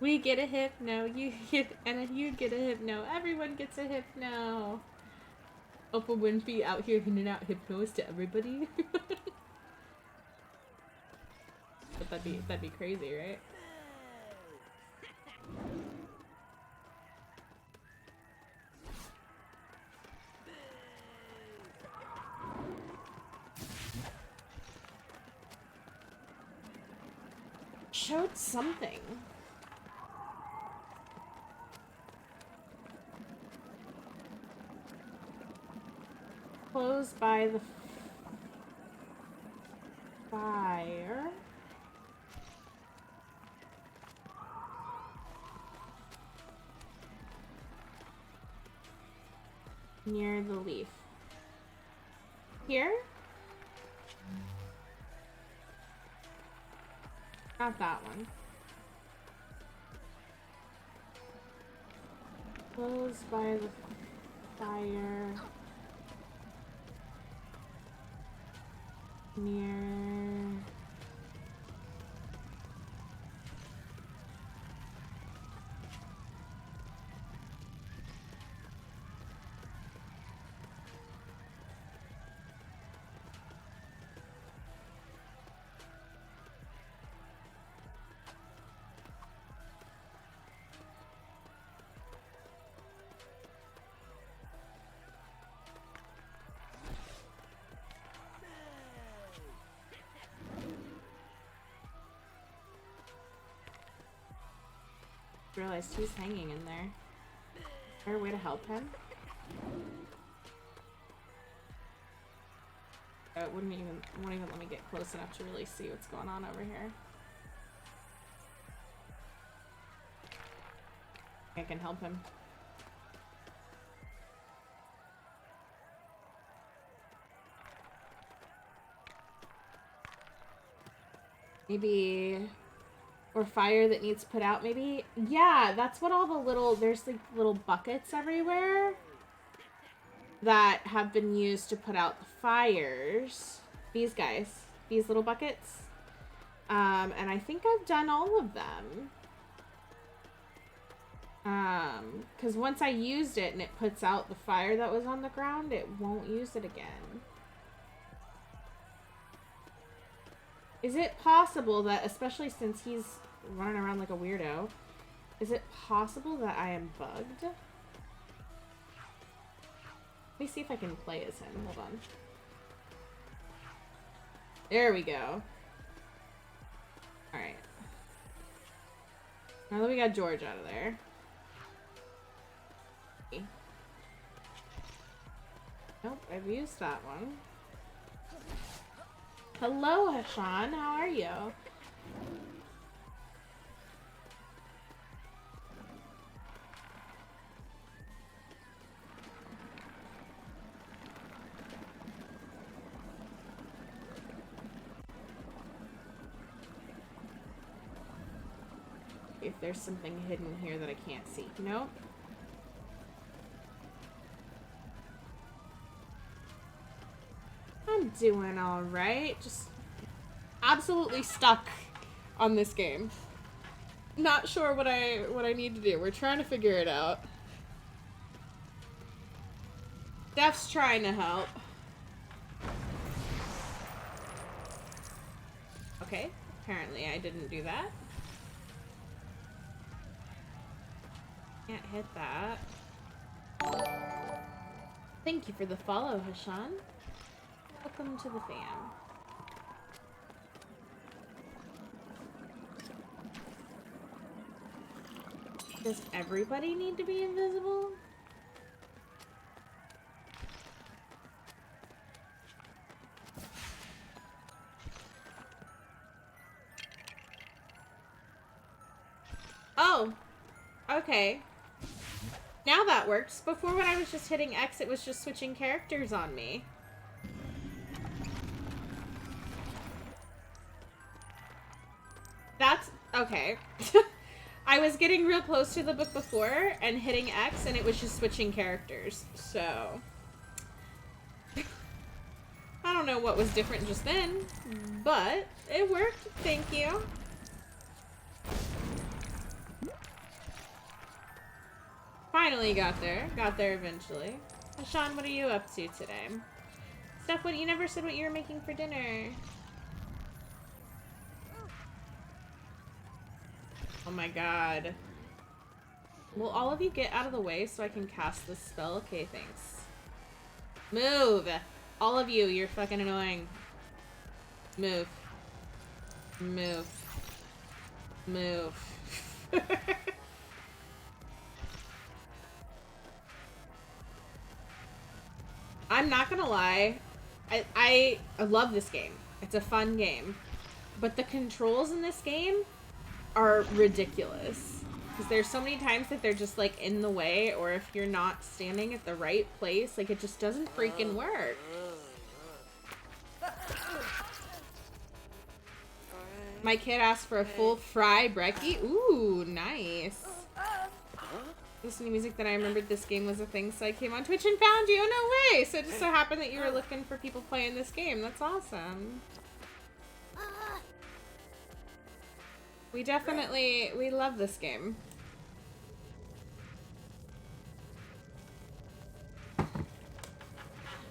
Speaker 1: We get a hypno, you get, and you get a hypno. Everyone gets a hypno. Oprah Winfrey out here handing out hypnos to everybody. But that'd be crazy, right? Showed something. Closed by the fire. Near the leaf. Here? Not that one. Closed by the fire. Near... Realized he's hanging in there. Is there a way to help him? It won't even let me get close enough to really see what's going on over here. I can help him. Maybe... Or fire that needs put out, maybe? Yeah, that's what all the little... There's, like, little buckets everywhere that have been used to put out the fires. These guys. These little buckets. And I think I've done all of them. Because once I used it and it puts out the fire that was on the ground, it won't use it again. Is it possible that, especially since he's running around like a weirdo, is it possible that I am bugged? Let me see if I can play as him. Hold on. There we go. Alright. Now that we got George out of there. Nope, I've used that one. Hello, Hashan. How are you? if there's something hidden here that I can't see, you know? I'm doing alright. Just absolutely stuck on this game. Not sure what I need to do. We're trying to figure it out. Steph's trying to help. Okay, apparently I didn't do that. Can't hit that. Thank you for the follow, Hashan. Welcome to the fam. Does everybody need to be invisible? Oh, okay. Now that works. Before when I was just hitting X, it was just switching characters on me. That's okay. I was getting real close to the book before and hitting X and it was just switching characters. So I don't know what was different just then, but it worked. Thank you. Finally got there. Got there eventually. Sean, what are you up to today? Steph, what you never said what you were making for dinner. Oh my god. Will all of you get out of the way so I can cast this spell? Okay, thanks. Move! All of you, you're fucking annoying. Move. Move. Move. I'm not gonna lie. I love this game. It's a fun game. But the controls in this game are ridiculous. Because there's so many times that they're just like in the way, or if you're not standing at the right place, like it just doesn't freaking work. My kid asked for a full fry brekkie. Ooh, nice. Listening to music, that I remembered this game was a thing, so I came on Twitch and found you. Oh, no way! So it just so happened that you were looking for people playing this game. That's awesome. We definitely, we love this game.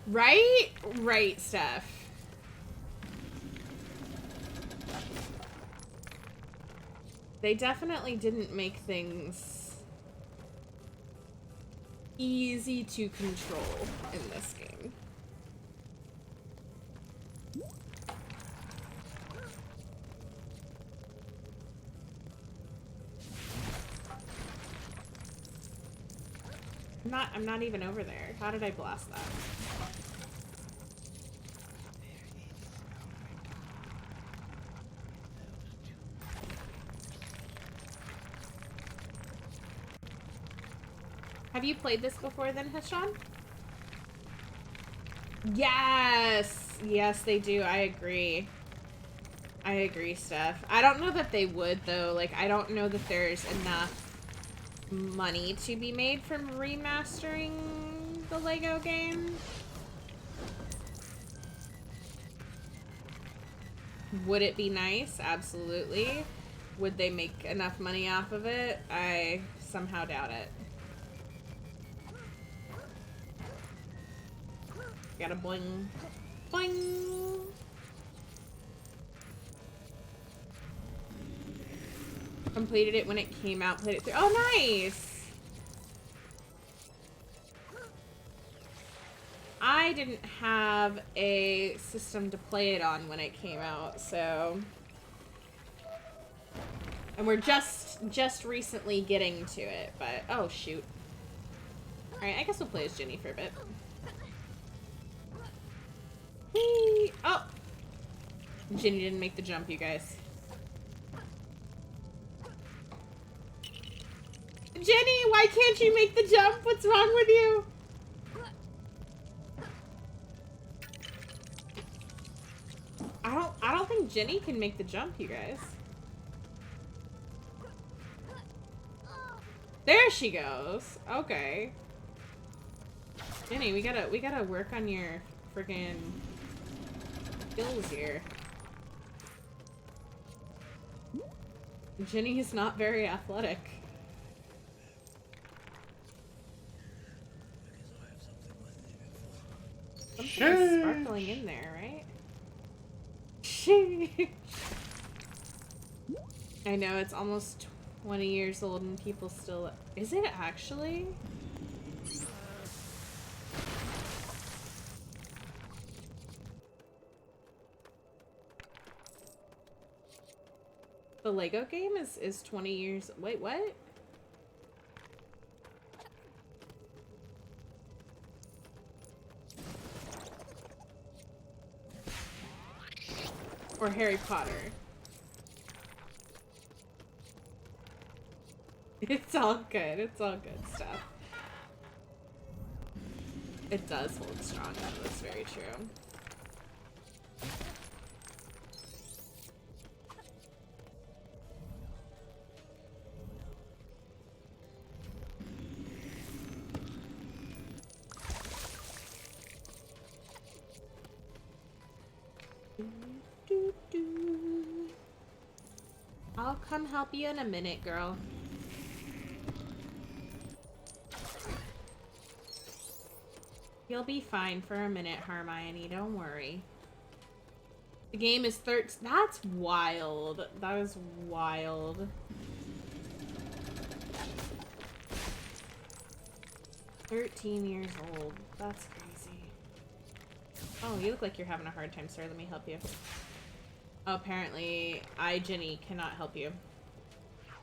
Speaker 1: Right? Right, Steph. They definitely didn't make things easy to control in this game. I'm not even over there. How did I blast that? Have you played this before then, Hashan? Yes! Yes, they do. I agree. I agree, Steph. I don't know that they would, though. Like, I don't know that there's enough money to be made from remastering the Lego game. Would it be nice? Absolutely. Would they make enough money off of it? I somehow doubt it. Gotta boing. Boing! Completed it when it came out, played it through. Oh, nice! I didn't have a system to play it on when it came out, so... And we're just recently getting to it, but... Oh, shoot. Alright, I guess we'll play as Ginny for a bit. Whee! Oh! Ginny didn't make the jump, you guys. Jenny, why can't you make the jump? What's wrong with you? I don't think Jenny can make the jump, you guys. There she goes. Okay. Jenny, we gotta work on your friggin' skills here. Jenny is not very athletic. Something is sparkling in there, right? I know, it's almost 20 years old and people still... Is it actually? The Lego game is 20 years... Wait, what? Or Harry Potter. It's all good. It's all good stuff. It does hold strong, though. That's very true. I'll come help you in a minute, girl. You'll be fine for a minute, Hermione. Don't worry. The game is 13. That's wild. That is wild. 13 years old. That's crazy. Oh, you look like you're having a hard time, sir. Let me help you. Oh, apparently, Jenny, cannot help you.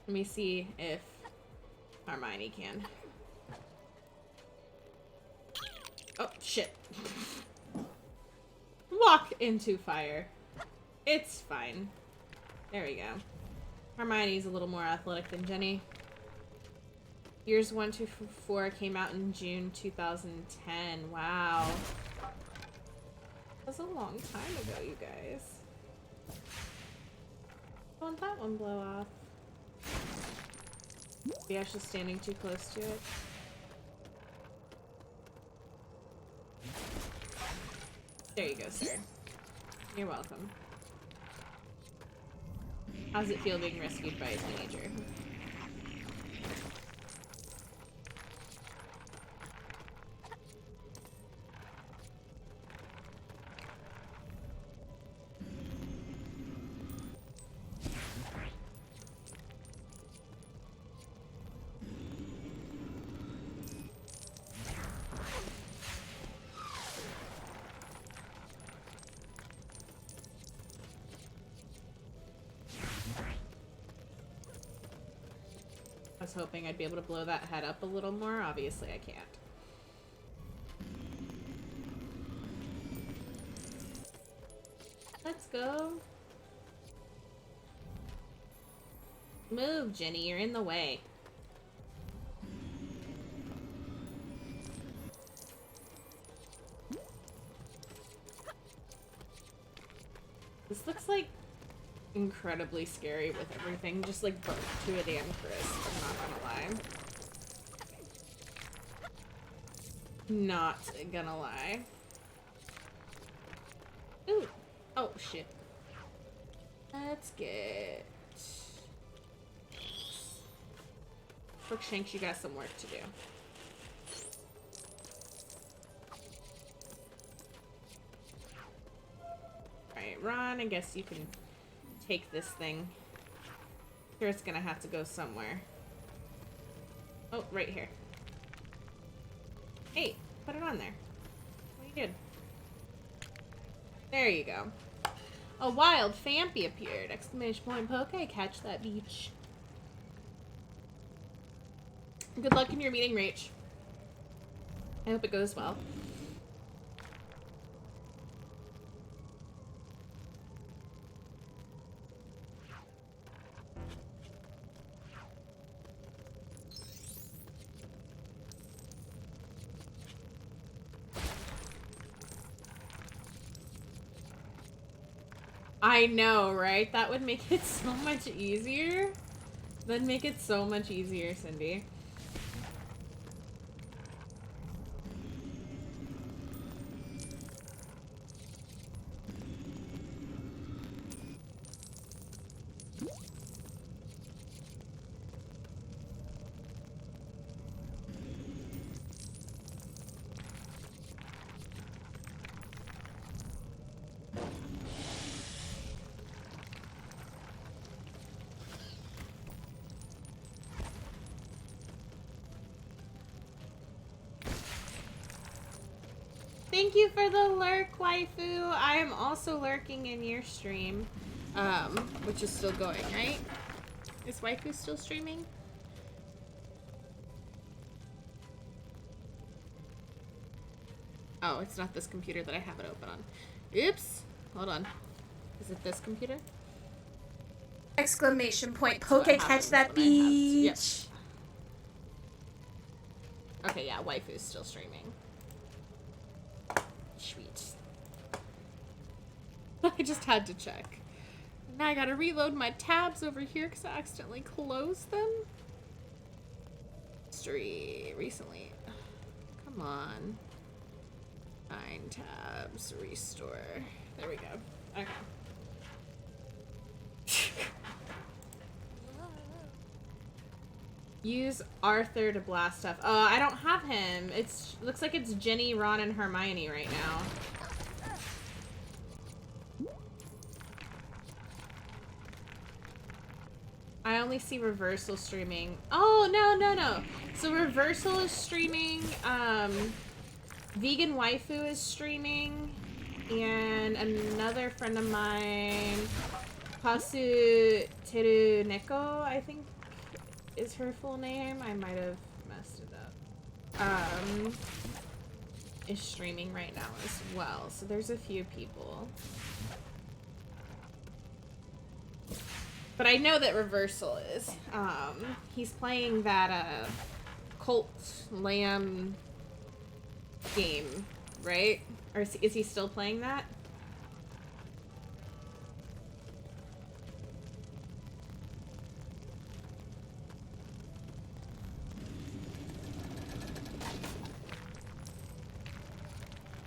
Speaker 1: Let me see if Hermione can. Oh, shit. Walk into fire. It's fine. There we go. Hermione's a little more athletic than Jenny. Years 1 to 4 came out in June 2010. Wow. That was a long time ago, you guys. Won't that one blow off? The ash is standing too close to it. There you go, sir. You're welcome. How's it feel being rescued by a teenager? I was hoping I'd be able to blow that head up a little more. Obviously, I can't. Let's go. Move, Jenny. You're in the way. This looks like incredibly scary with everything. Just like burnt to a damn crisp. I'm not gonna lie. Not gonna lie. Ooh. Oh, shit. Let's get... Crookshanks, you got some work to do. Alright, Ron, I guess you can take this thing. Sure, it's gonna have to go somewhere. Oh, right here. Hey, put it on there. What you did? There you go. A wild Fampy appeared! Exclamation point, Poke, catch that beach. Good luck in your meeting, Rach. I hope it goes well. I know, right? That would make it so much easier. That'd make it so much easier, Cindy. Thank you for the lurk, waifu. I am also lurking in your stream, which is still going, right? Is waifu still streaming? Oh, it's not this computer that I have it open on. Oops. Hold on. Is it this computer?
Speaker 3: Exclamation point.
Speaker 1: That's what
Speaker 3: Poke catch
Speaker 1: happens
Speaker 3: that
Speaker 1: when I have- yep.
Speaker 3: beach.
Speaker 1: Okay, yeah, waifu's still streaming. Sweet. I just had to check. Now I gotta reload my tabs over here because I accidentally closed them. History recently. Come on. 9 tabs, restore. There we go. Okay. Use Arthur to blast stuff. Oh, I don't have him. Looks like it's Ginny, Ron, and Hermione right now. I only see Reversal streaming. Oh, no. So Reversal is streaming, Vegan Waifu is streaming, and another friend of mine, Pasu Teru Neko, I think is her full name. I might have messed it up. Is streaming right now as well. So there's a few people. But I know that Reversal is. He's playing that Cult Lamb game, right? Or is he still playing that?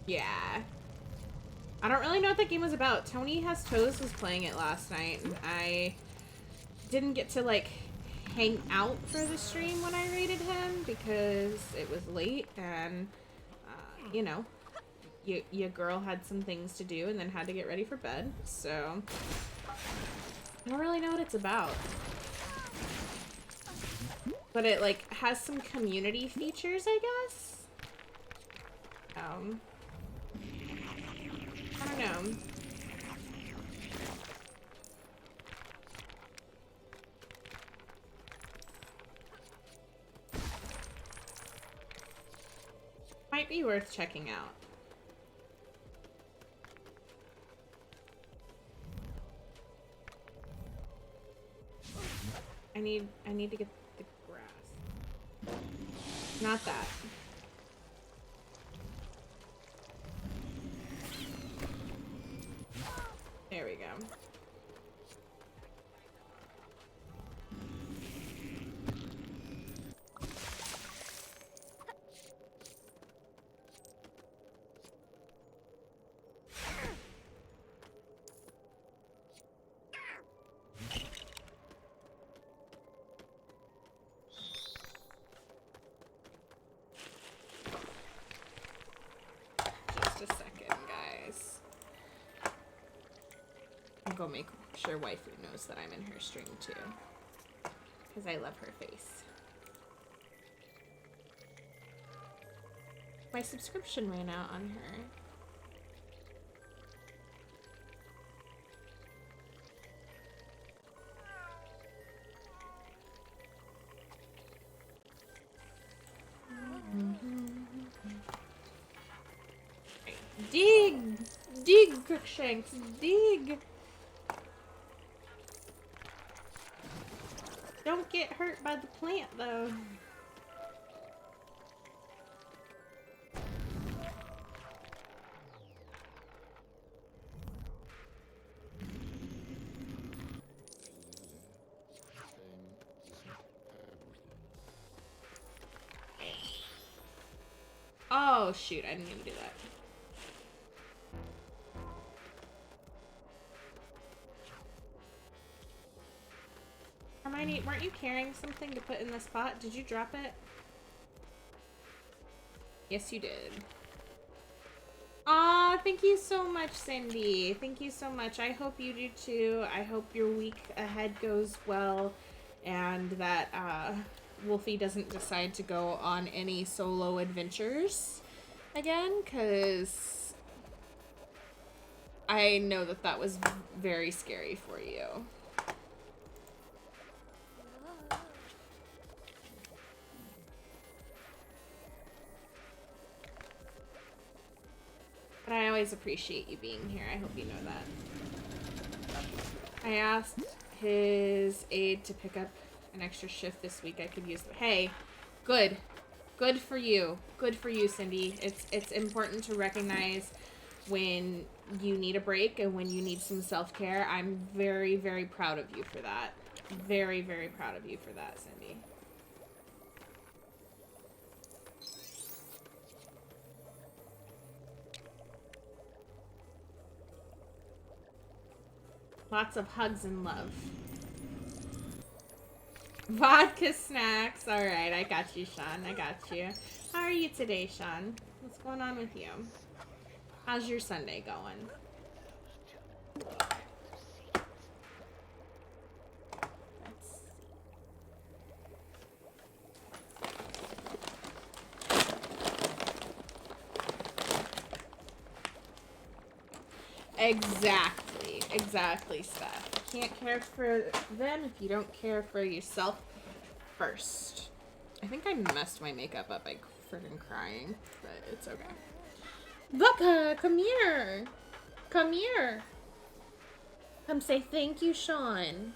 Speaker 1: Yeah. I don't really know what that game was about. Tony Has Toes was playing it last night, and I didn't get to, like, hang out for the stream when I raided him because it was late, and, you know, your girl had some things to do and then had to get ready for bed, so I don't really know what it's about. But it, like, has some community features, I guess? I don't know. Might be worth checking out. I need to get the grass. Not that. There we go. Just a second, guys. I'll go make sure waifu knows that I'm in her stream too. Because I love her face. My subscription ran out on her. Dig! Dig, Crookshanks! Dig! Don't get hurt by the plant, though. Oh, shoot. I didn't mean to do that. Hermione, weren't you carrying something to put in this pot? Did you drop it? Yes, you did. Aw, thank you so much, Cindy. Thank you so much. I hope you do too. I hope your week ahead goes well and that Wolfie doesn't decide to go on any solo adventures. again, because I know that that was very scary for you. But I always appreciate you being here. I hope you know that. I asked his aide to pick up an extra shift this week. I could use. Hey, good. Good for you. Good for you, Cindy. It's important to recognize when you need a break and when you need some self-care. I'm very, very proud of you for that. Very, very proud of you for that, Cindy. Lots of hugs and love. Vodka snacks. All right, I got you, Sean. I got you. How are you today, Sean? What's going on with you? How's your Sunday going? Exactly. Exactly, Steph. You can't care for them if you don't care for yourself first. I think I messed my makeup up by freaking crying, but it's okay. Vodka, come here. Come here. Come say thank you, Sean.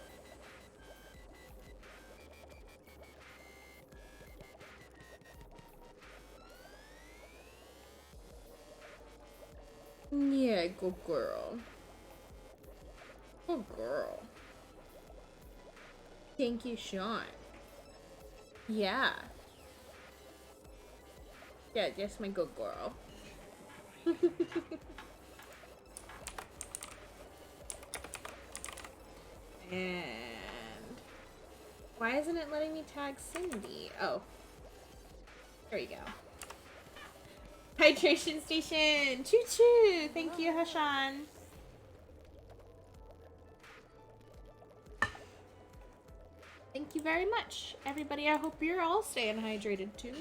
Speaker 1: Yeah, good girl. Good girl. Thank you, Sean. Yeah. Yeah, just my good girl. And why isn't it letting me tag Cindy? Oh. There you go. Hydration station! Choo choo! Thank you, Hashan. Thank you very much. Everybody, I hope you're all staying hydrated too.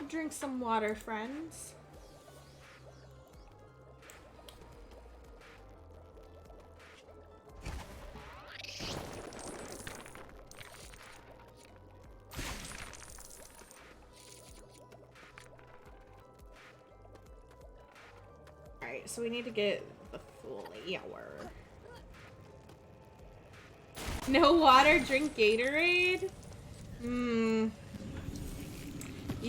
Speaker 1: Drink some water, friends. Alright, so we need to get the flower. No water, drink Gatorade? You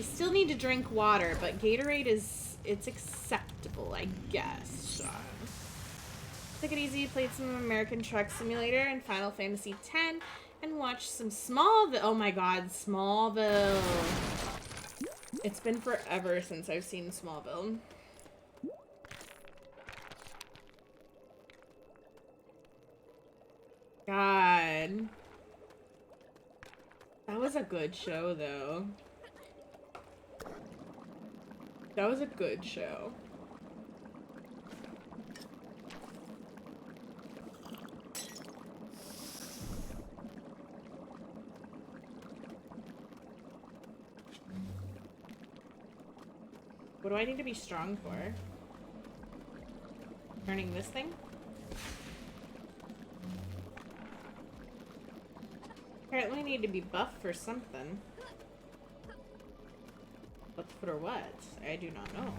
Speaker 1: still need to drink water, but Gatorade it's acceptable, I guess, Sean. Took it easy, played some American Truck Simulator and Final Fantasy X, and watched some Smallville. Oh my god, Smallville. It's been forever since I've seen Smallville. God. That was a good show, though. That was a good show. What do I need to be strong for? Turning this thing? Apparently I need to be buff for something. But for what? I do not know.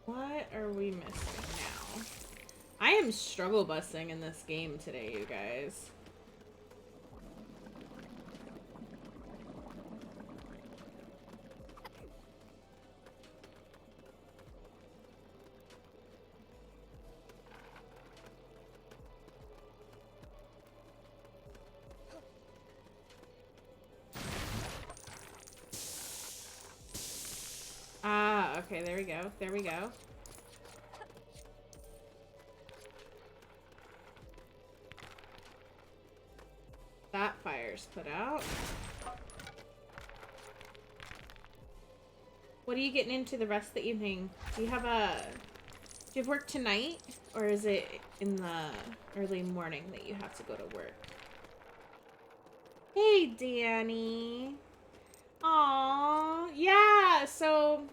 Speaker 1: What are we missing now? I am struggle busing in this game today, you guys. Ah, okay, there we go. There we go. That fire's put out. What are you getting into the rest of the evening? Do you have work tonight? Or is it in the early morning that you have to go to work? Hey, Danny. Aww. Yeah, so,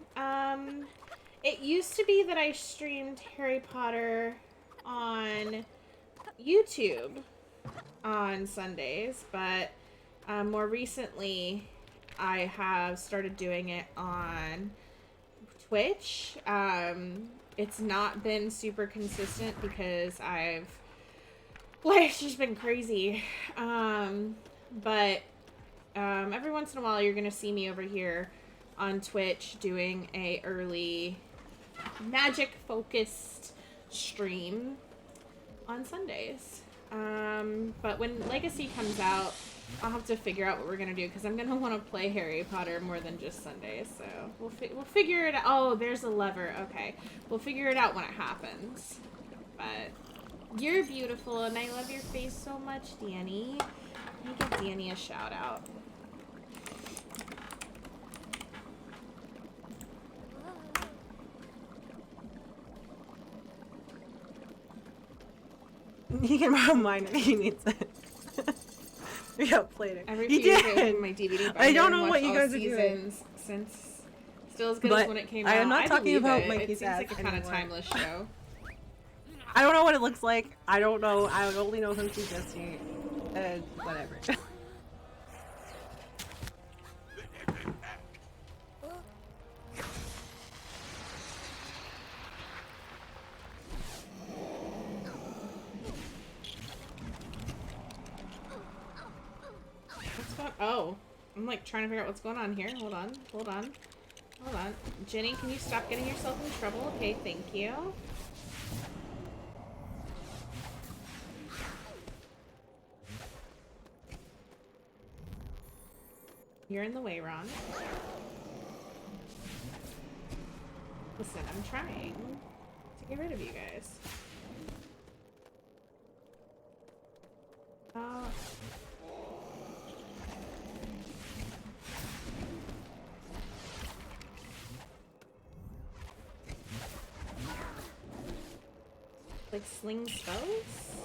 Speaker 1: it used to be that I streamed Harry Potter on YouTube on Sundays, but more recently I have started doing it on Twitch. It's not been super consistent because life's just been crazy. But every once in a while you're gonna see me over here on Twitch doing a early magic focused stream on Sundays. But when Legacy comes out, I'll have to figure out what we're gonna do because I'm gonna want to play Harry Potter more than just Sundays. So we'll figure it out. Oh, there's a lever. Okay, we'll figure it out when it happens. But you're beautiful, and I love your face so much, Danny. Let me give Danny a shout out.
Speaker 4: He can borrow mine if he needs it. We got played it.
Speaker 1: Every
Speaker 4: He
Speaker 1: few years I
Speaker 4: did.
Speaker 1: open my DVD binder
Speaker 4: I don't
Speaker 1: and
Speaker 4: know
Speaker 1: watch
Speaker 4: what you
Speaker 1: all
Speaker 4: guys are doing.
Speaker 1: seasons since still as good
Speaker 4: But
Speaker 1: as when it came
Speaker 4: I
Speaker 1: out.
Speaker 4: am not talking
Speaker 1: believe
Speaker 4: about
Speaker 1: it.
Speaker 4: Mikey's
Speaker 1: It seems like a
Speaker 4: ass
Speaker 1: kind of
Speaker 4: anymore.
Speaker 1: timeless show.
Speaker 4: I don't know what it looks like. I don't know. I only know him through Jesse. And whatever.
Speaker 1: What's going? Oh, I'm like trying to figure out what's going on here. Hold on, hold on, hold on. Jenny, can you stop getting yourself in trouble? Okay, thank you. You're in the way, Ron. Listen, I'm trying to get rid of you guys. Like sling spells?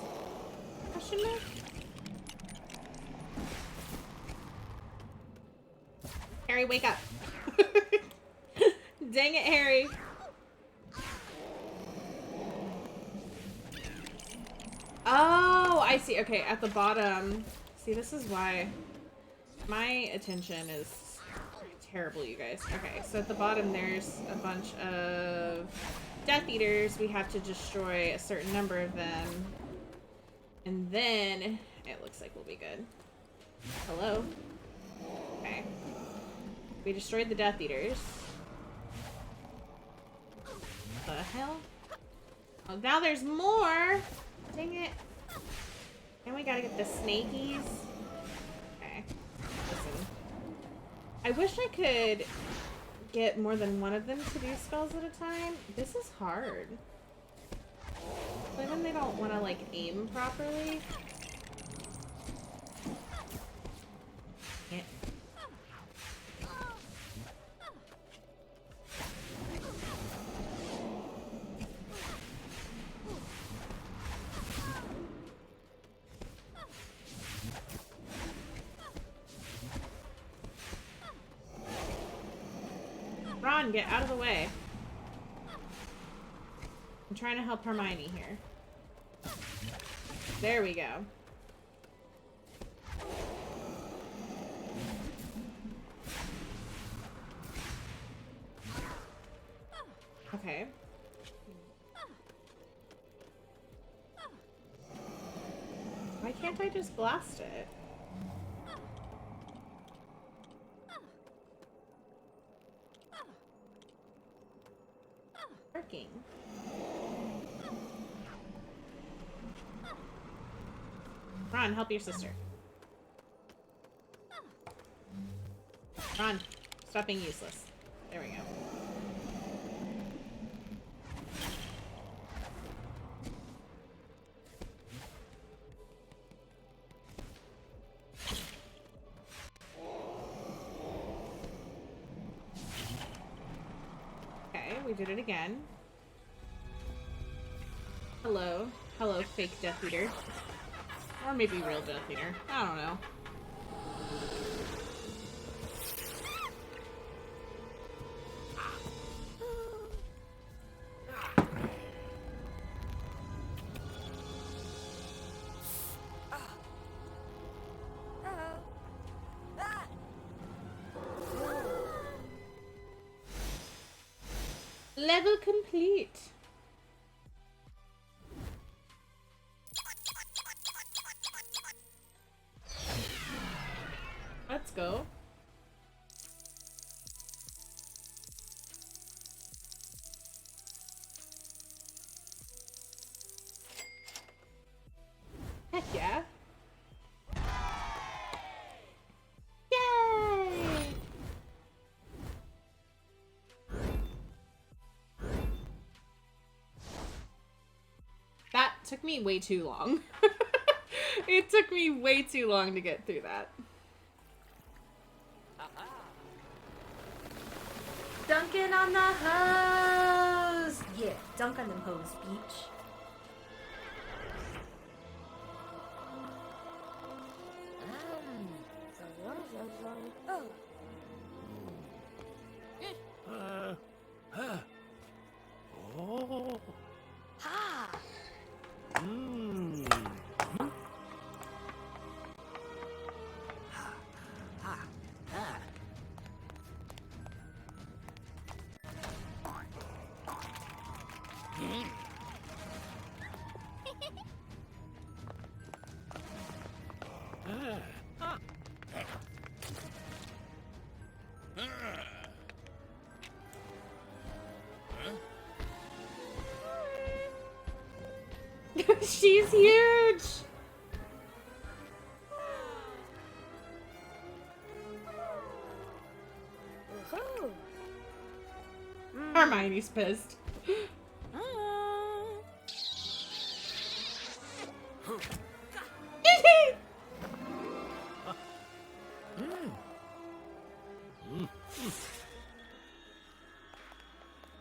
Speaker 1: Question mark? Harry, wake up. Dang it, Harry. Oh, I see. Okay, at the bottom. See, this is why my attention is terrible, you guys. Okay, so at the bottom there's a bunch of Death Eaters. We have to destroy a certain number of them. And then it looks like we'll be good. Hello? Okay. We destroyed the Death Eaters. The hell? Oh, now there's more! Dang it. And we gotta get the snakies. Okay. Listen. I wish I could get more than one of them to do spells at a time. This is hard. But then they don't want to, like, aim properly. Yeah. Ron, get out of the way. I'm trying to help Hermione here. There we go. Okay. Why can't I just blast it? Working. Ron, help your sister. Ron, stop being useless. There we go. we did it again. Hello. Hello, fake Death Eater. Or maybe real Death Eater. I don't know. Level complete. Let's go. Heck yeah. Yay! That took me way too long. It took me way too long to get through that.
Speaker 3: Dunking on the hose! Yeah, dunk on them hose, beach.
Speaker 5: Oh.
Speaker 3: Ha!
Speaker 5: Mm.
Speaker 1: She's huge! Hermione's pissed.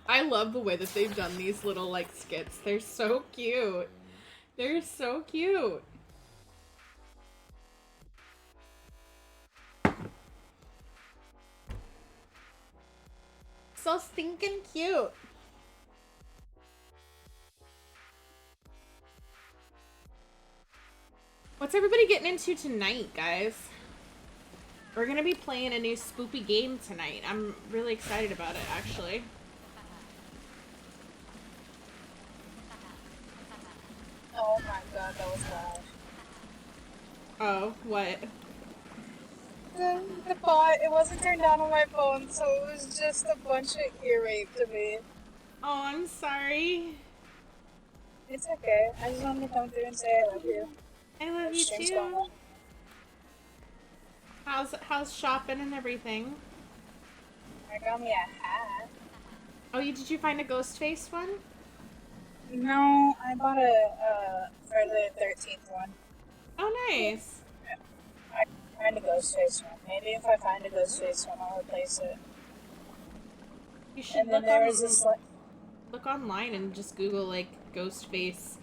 Speaker 1: I love the way that they've done these little, like, skits. They're so cute. They're so cute. So stinking cute. What's everybody getting into tonight, guys? We're gonna be playing a new spoopy game tonight. I'm really excited about it, actually.
Speaker 6: Oh my god, that was loud.
Speaker 1: Oh, what?
Speaker 6: The bot, it wasn't turned down on my phone, so it was just a bunch of ear rape to me.
Speaker 1: Oh, I'm sorry.
Speaker 6: It's okay. I just wanted to come through and say I love you.
Speaker 1: I love you
Speaker 6: Stream's
Speaker 1: too.
Speaker 6: going on.
Speaker 1: How's shopping and everything?
Speaker 6: I got me a hat.
Speaker 1: Oh, did you find a ghost face one?
Speaker 6: No, I bought a for the 13th one.
Speaker 1: Oh, nice.
Speaker 6: I find a ghost face one. Maybe if I find a ghost face one, I'll replace it.
Speaker 1: You should
Speaker 6: And then there was this like.
Speaker 1: look online and just Google like ghost face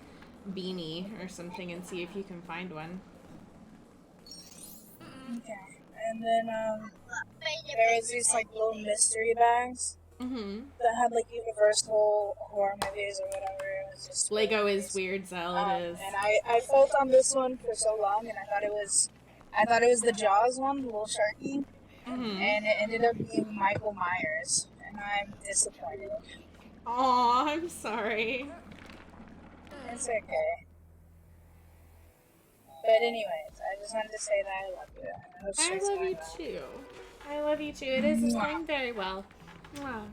Speaker 1: beanie or something and see if you can find one.
Speaker 6: Okay. And then there was these like little mystery bags
Speaker 1: Mm-hmm.
Speaker 6: that had like Universal horror movies or whatever. It was just
Speaker 1: Lego
Speaker 6: really
Speaker 1: is
Speaker 6: crazy.
Speaker 1: weird, Zell. It is.
Speaker 6: And I felt on this one for so long, and I thought it was the Jaws one, the little sharky,
Speaker 1: Mm-hmm.
Speaker 6: and it ended up being Michael Myers, and I'm disappointed.
Speaker 1: Aw, I'm sorry.
Speaker 6: It's okay. But anyways, I just wanted to say that I love you. I hope
Speaker 1: I
Speaker 6: stream's
Speaker 1: love
Speaker 6: going
Speaker 1: you
Speaker 6: well.
Speaker 1: too. I love you too. It is. It's going very well. Wow.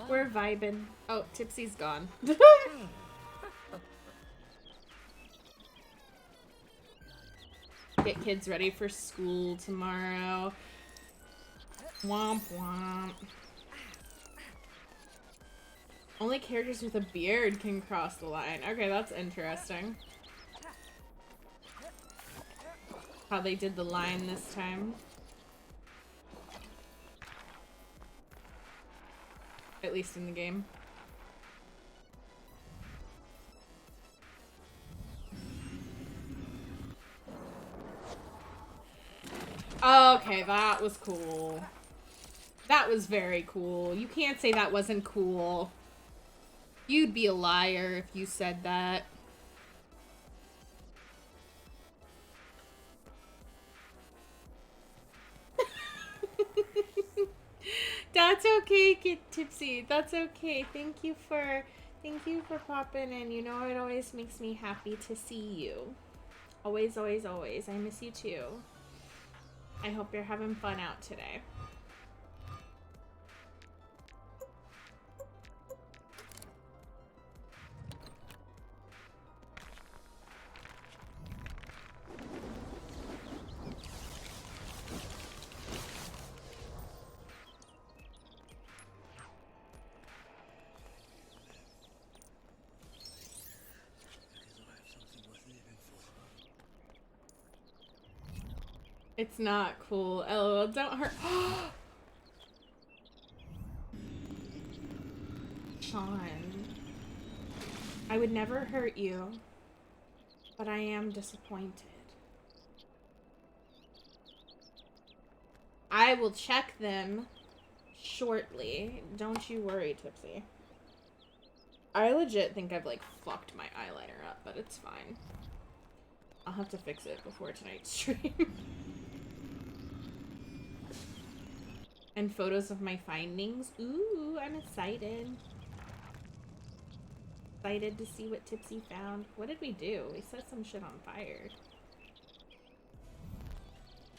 Speaker 1: We're vibing. Oh, Tipsy's gone. Get kids ready for school tomorrow. Womp womp. Only characters with a beard can cross the line. Okay, that's interesting. How they did the line this time. At least in the game. Okay, that was cool. That was very cool. You can't say that wasn't cool. You'd be a liar if you said that. That's okay, Kid Tipsy. That's okay. Thank you for popping in. You know, it always makes me happy to see you. Always, always, always. I miss you too. I hope you're having fun out today. It's not cool. LOL, don't hurt. Sean. I would never hurt you, but I am disappointed. I will check them shortly. Don't you worry, Tipsy. I legit think I've, like, fucked my eyeliner up, but it's fine. I'll have to fix it before tonight's stream. And photos of my findings. Ooh, I'm excited. Excited to see what Tipsy found. What did we do? We set some shit on fire.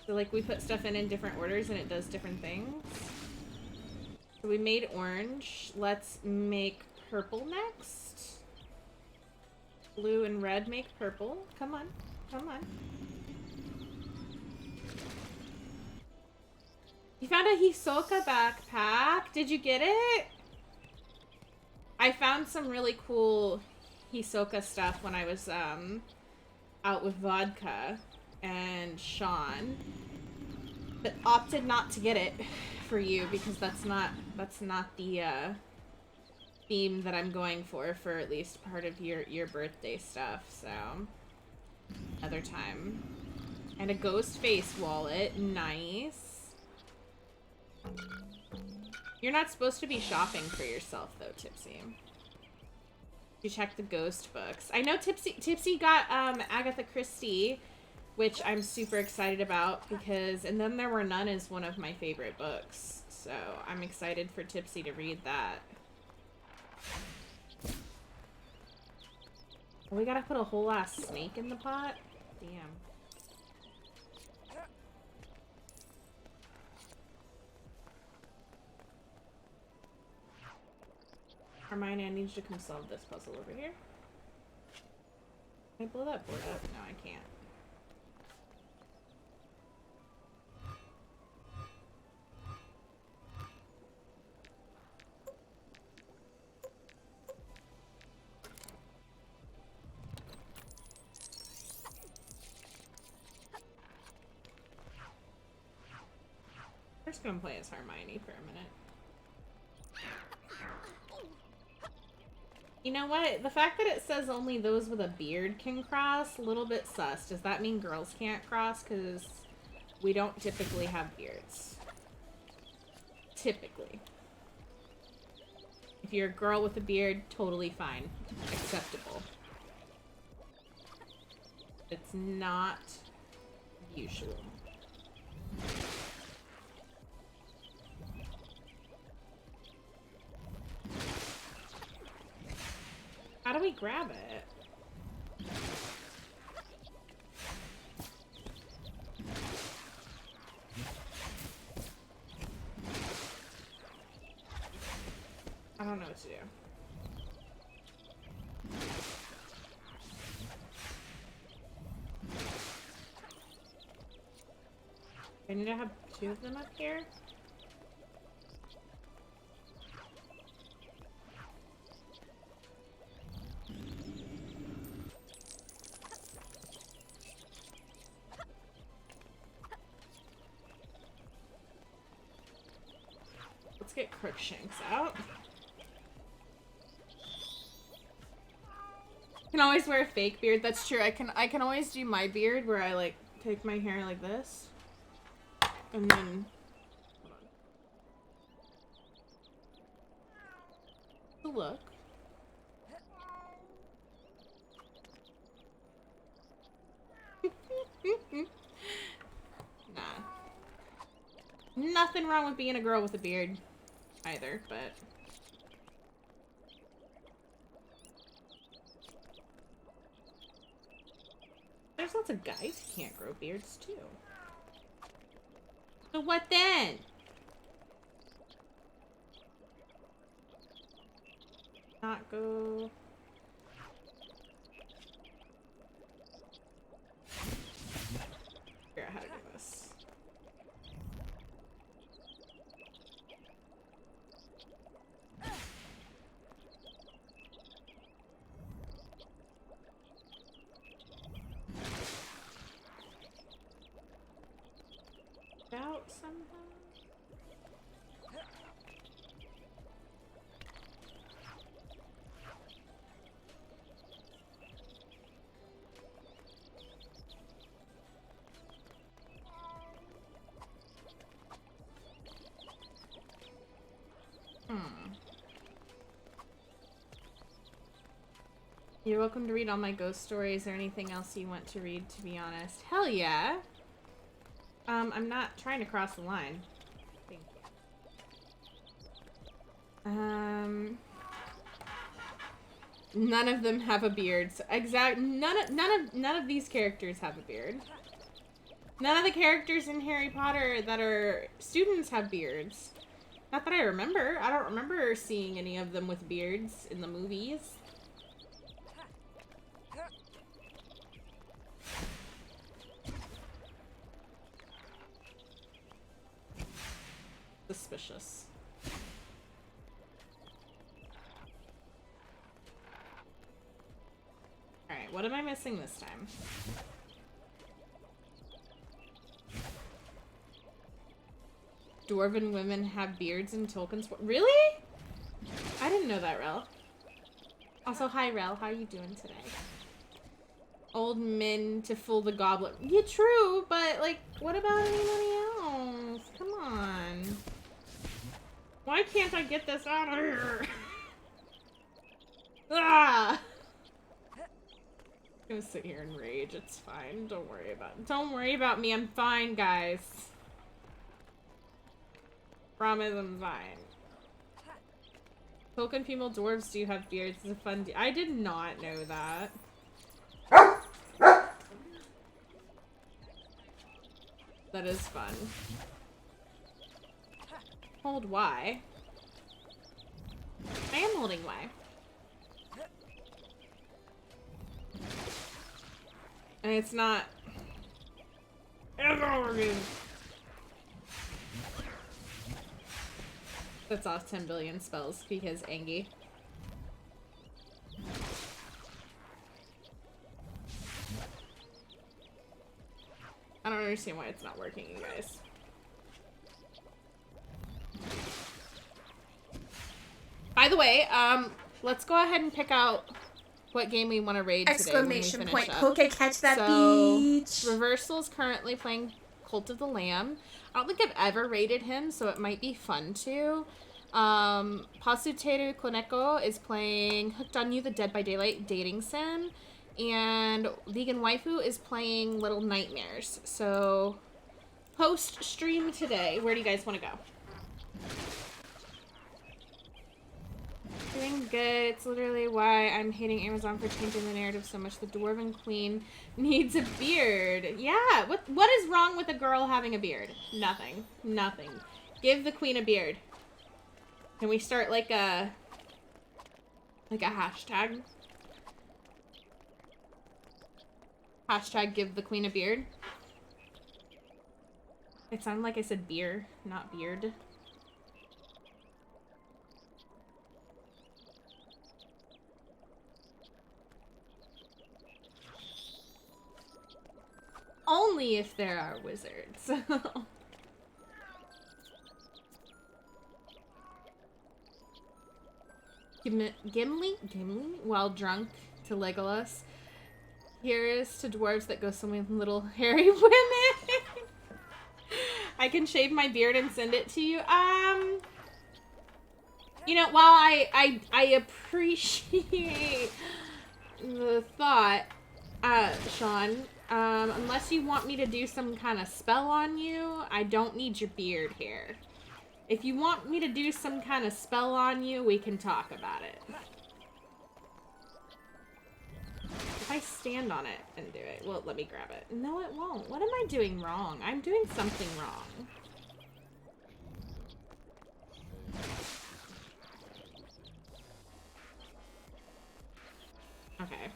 Speaker 1: So, like, we put stuff in different orders and it does different things. So we made orange. Let's make purple next. Blue and red make purple. Come on. Come on. You found a Hisoka backpack. Did you get it? I found some really cool Hisoka stuff when I was out with Vodka and Sean, but opted not to get it for you because that's not the theme that I'm going for at least part of your birthday stuff. So another time. And a ghost face wallet. Nice. You're not supposed to be shopping for yourself, though, Tipsy. You check the ghost books. I know Tipsy got Agatha Christie, which I'm super excited about because And Then There Were None is one of my favorite books. So I'm excited for Tipsy to read that. We gotta put a whole ass snake in the pot? Damn. Hermione, I need you to come solve this puzzle over here. Can I blow that board up? No, I can't. We're just gonna play as Hermione for a minute. You know what? The fact that it says only those with a beard can cross, a little bit sus. Does that mean girls can't cross? Because we don't typically have beards. Typically. If you're a girl with a beard, totally fine. Acceptable. It's not usual. How do we grab it? I don't know what to do. I need to have two of them up here. Let's get Crookshanks out. can always wear a fake beard. That's true. I can always do my beard where I like take my hair like this. And then hold on. The look. Nah. Nothing wrong with being a girl with a beard either, but there's lots of guys who can't grow beards too. So what then? Not go. Figure out how to do this. Out somehow. You're welcome to read all my ghost stories or anything else you want to read, to be honest. Hell yeah! I'm not trying to cross the line. Thank you. None of them have a beard. So none of these characters have a beard. None of the characters in Harry Potter that are students have beards. Not that I remember. I don't remember seeing any of them with beards in the movies. Suspicious. Alright, what am I missing this time? Dwarven women have beards in Tolkien's... Really? I didn't know that, Rel. Also, hi, Rel. How are you doing today? Old men to fool the goblet. Yeah, true, but, like, what about anybody else? Come on. Why can't I get this out of here? Ah! I'm gonna sit here and rage. It's fine. Don't worry about me. I'm fine, guys. Promise I'm fine. Tolkien female dwarves do have beards. It's a fun I did not know that. That is fun. Hold Y. I am holding Y. And it's not... That's off 10 billion spells because Angie. I don't understand why it's not working, you guys. By the way, let's go ahead and pick out what game we want to raid today when we
Speaker 3: Exclamation
Speaker 1: finish
Speaker 3: point.
Speaker 1: up.
Speaker 3: Poke, catch that
Speaker 1: So,
Speaker 3: beach.
Speaker 1: Reversal's currently playing Cult of the Lamb. I don't think I've ever raided him, so it might be fun to. Pasuteru Koneko is playing Hooked on You, the Dead by Daylight dating sim. And Vegan Waifu is playing Little Nightmares. So, post-stream today, where do you guys want to go? Doing good. It's literally why I'm hating Amazon for changing the narrative so much. The Dwarven Queen needs a beard. Yeah, what is wrong with a girl having a beard? Nothing. Nothing. Give the queen a beard. Can we start like a hashtag? Hashtag give the queen a beard. It sounded like I said beer, not beard. Only if there are wizards. Gimli, while drunk, to Legolas. Here's to dwarves that go swimming with little hairy women. I can shave my beard and send it to you. You know, while I appreciate the thought, Sean, unless you want me to do some kind of spell on you, I don't need your beard hair. If you want me to do some kind of spell on you, we can talk about it. If I stand on it and do it, well, let me grab it. No, it won't. What am I doing wrong? I'm doing something wrong. Okay.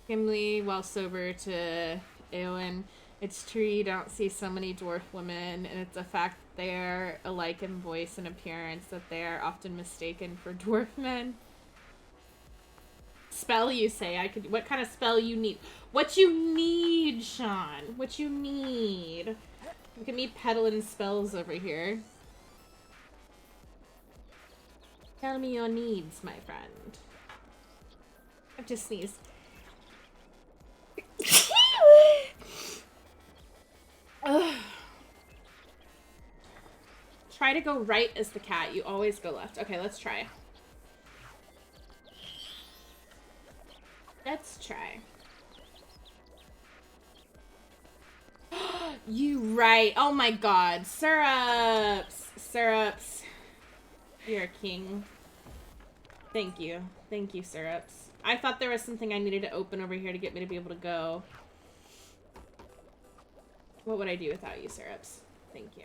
Speaker 1: Gimli, while sober, to Eowyn. It's true you don't see so many dwarf women, and it's a fact they are alike in voice and appearance that they are often mistaken for dwarf men. Spell, you say? I could. What kind of spell you need? What you need, Sean? What you need? Look at me peddling spells over here. Tell me your needs, my friend. I have to sneeze. Try to go right as the cat. You always go left. Okay, let's try. Let's try. You right. Oh my god. Syrups. Syrups. You're a king. Thank you. Thank you, Syrups. I thought there was something I needed to open over here to get me to be able to go. What would I do without you, Syrups? Thank you.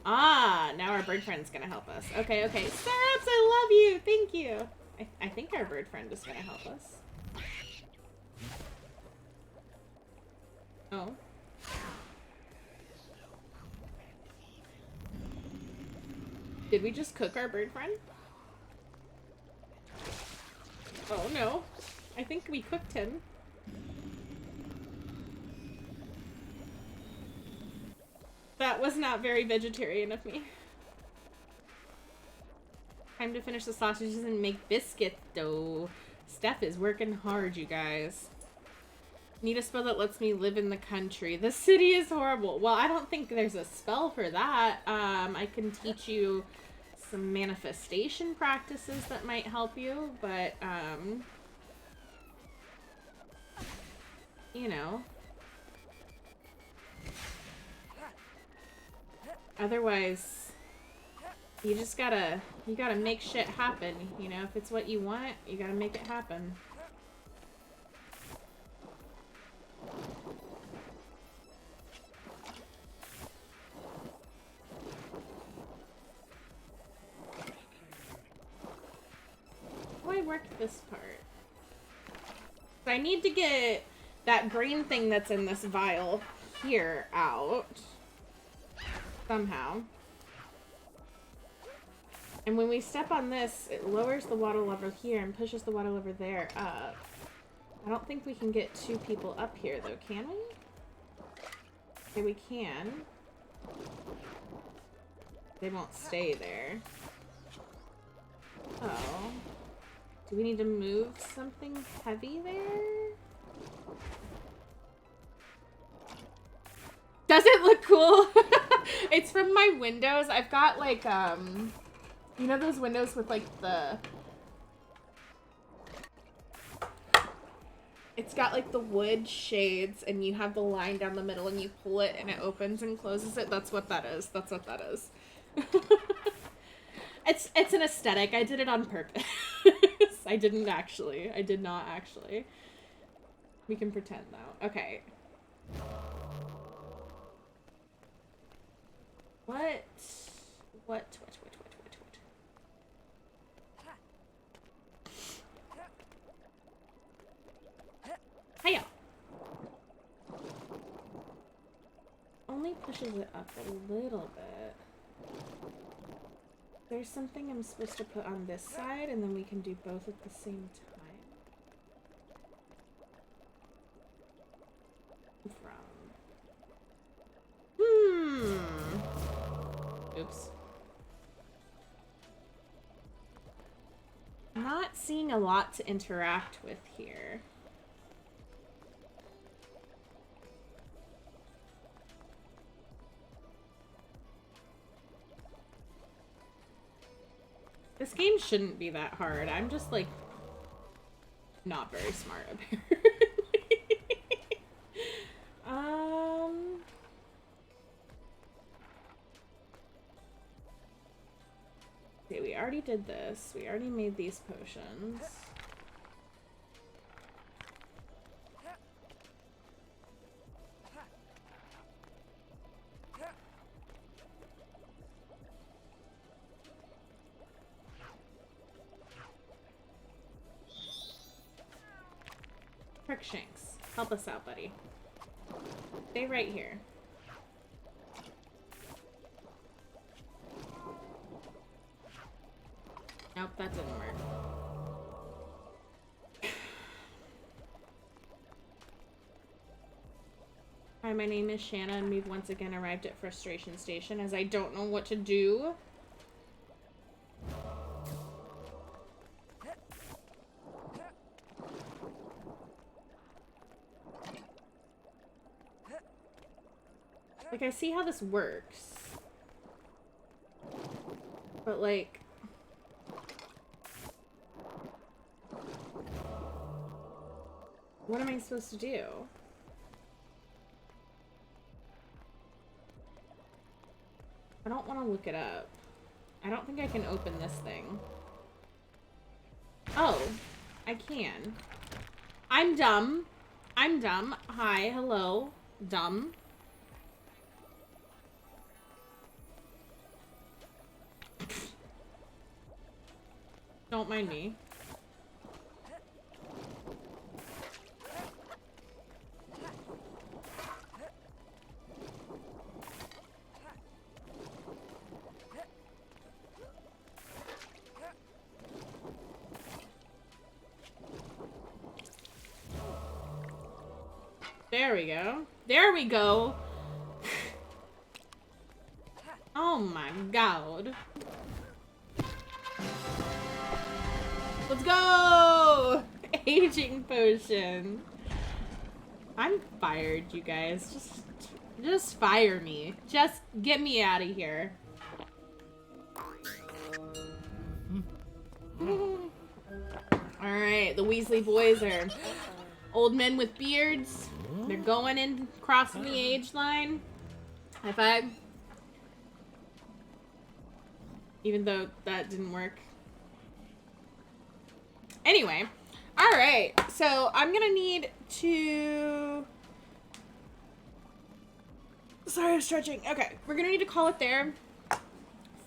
Speaker 1: Ah, now our bird friend's gonna help us. Okay, okay. Syrups, I love you! Thank you! I think our bird friend is gonna help us. Oh. Did we just cook our bird friend? Oh no. I think we cooked him. That was not very vegetarian of me. Time to finish the sausages and make biscuit dough. Steph is working hard, you guys. Need a spell that lets me live in the country. The city is horrible. Well, I don't think there's a spell for that. I can teach you some manifestation practices that might help you, but, you know. Otherwise, you just gotta make shit happen, you know? If it's what you want, you gotta make it happen. How do I work this part? So I need to get that green thing that's in this vial here out. Somehow. And when we step on this, it lowers the water level here and pushes the water level there up. I don't think we can get two people up here, though, can we? Okay, we can. They won't stay there. Oh. Do we need to move something heavy there? Does it look cool? It's from my windows. I've got like, you know those windows with like the... It's got like the wood shades and you have the line down the middle and you pull it and it opens and closes it. That's what that is. That's what that is. It's an aesthetic. I did it on purpose. I did not actually. We can pretend though. Okay. What? Hiya! Only pushes it up a little bit. There's something I'm supposed to put on this side, and then we can do both at the same time. Oops. I'm not seeing a lot to interact with here. This game shouldn't be that hard. I'm just, like, not very smart, apparently. Okay, we already did this. We already made these potions. Crookshanks, help us out, buddy. Stay right here. Nope, that didn't work. Hi, my name is Shana, and we've once again arrived at Frustration Station as I don't know what to do. Like, I see how this works. But, like... what am I supposed to do? I don't want to look it up. I don't think I can open this thing. Oh, I can. I'm dumb. I'm dumb. Hi, hello. Dumb. Don't mind me. There we go. There we go. Oh my god. Let's go! Aging potion. I'm fired, you guys. Just fire me. Just get me out of here. Alright, the Weasley boys are old men with beards. They're going in, crossing the age line. High five. Even though that didn't work. Anyway, alright, so I'm gonna need to... sorry, I'm stretching. Okay, we're gonna need to call it there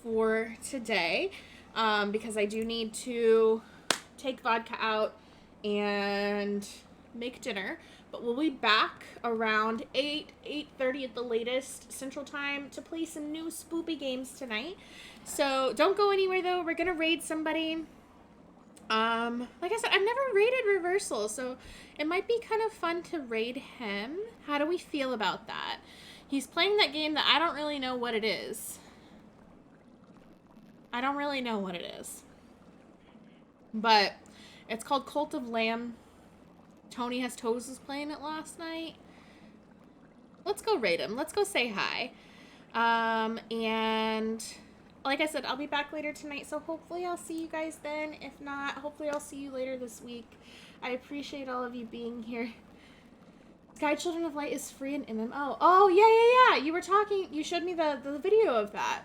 Speaker 1: for today, because I do need to take vodka out and make dinner, but we'll be back around 8:30 at the latest Central Time to play some new spoopy games tonight. So don't go anywhere though, we're gonna raid somebody. Like I said, I've never raided Reversal, so it might be kind of fun to raid him. How do we feel about that? He's playing that game that I don't really know what it is. I don't really know what it is. But it's called Cult of Lamb. Tony Has Toes was playing it last night. Let's go raid him. Let's go say hi. And... like I said, I'll be back later tonight, so hopefully I'll see you guys then. If not, hopefully I'll see you later this week. I appreciate all of you being here. Sky Children of Light is free in MMO. Oh, yeah. You were talking, you showed me the video of that.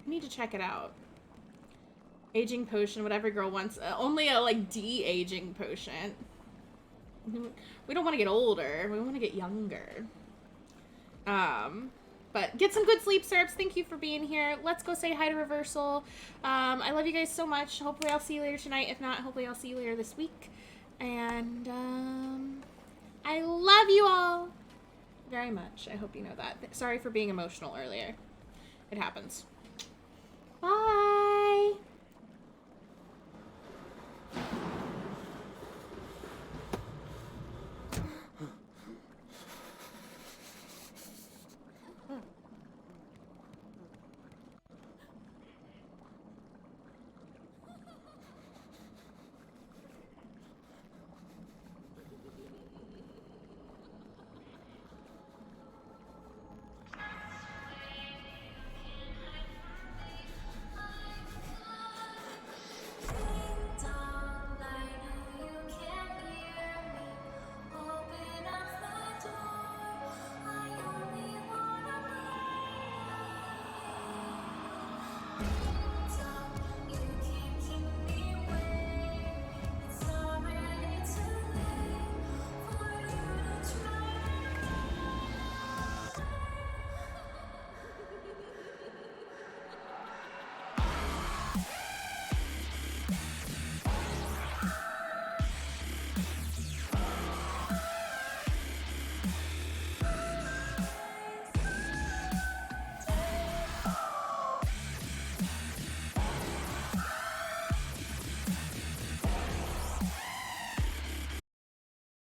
Speaker 1: I need to check it out. Aging potion, what every girl wants. Only a, like, de-aging potion. We don't want to get older. We want to get younger. But get some good sleep, Syrups. Thank you for being here. Let's go say hi to Reversal. I love you guys so much. Hopefully I'll see you later tonight. If not, hopefully I'll see you later this week. And I love you all very much. I hope you know that. Sorry for being emotional earlier. It happens. Bye.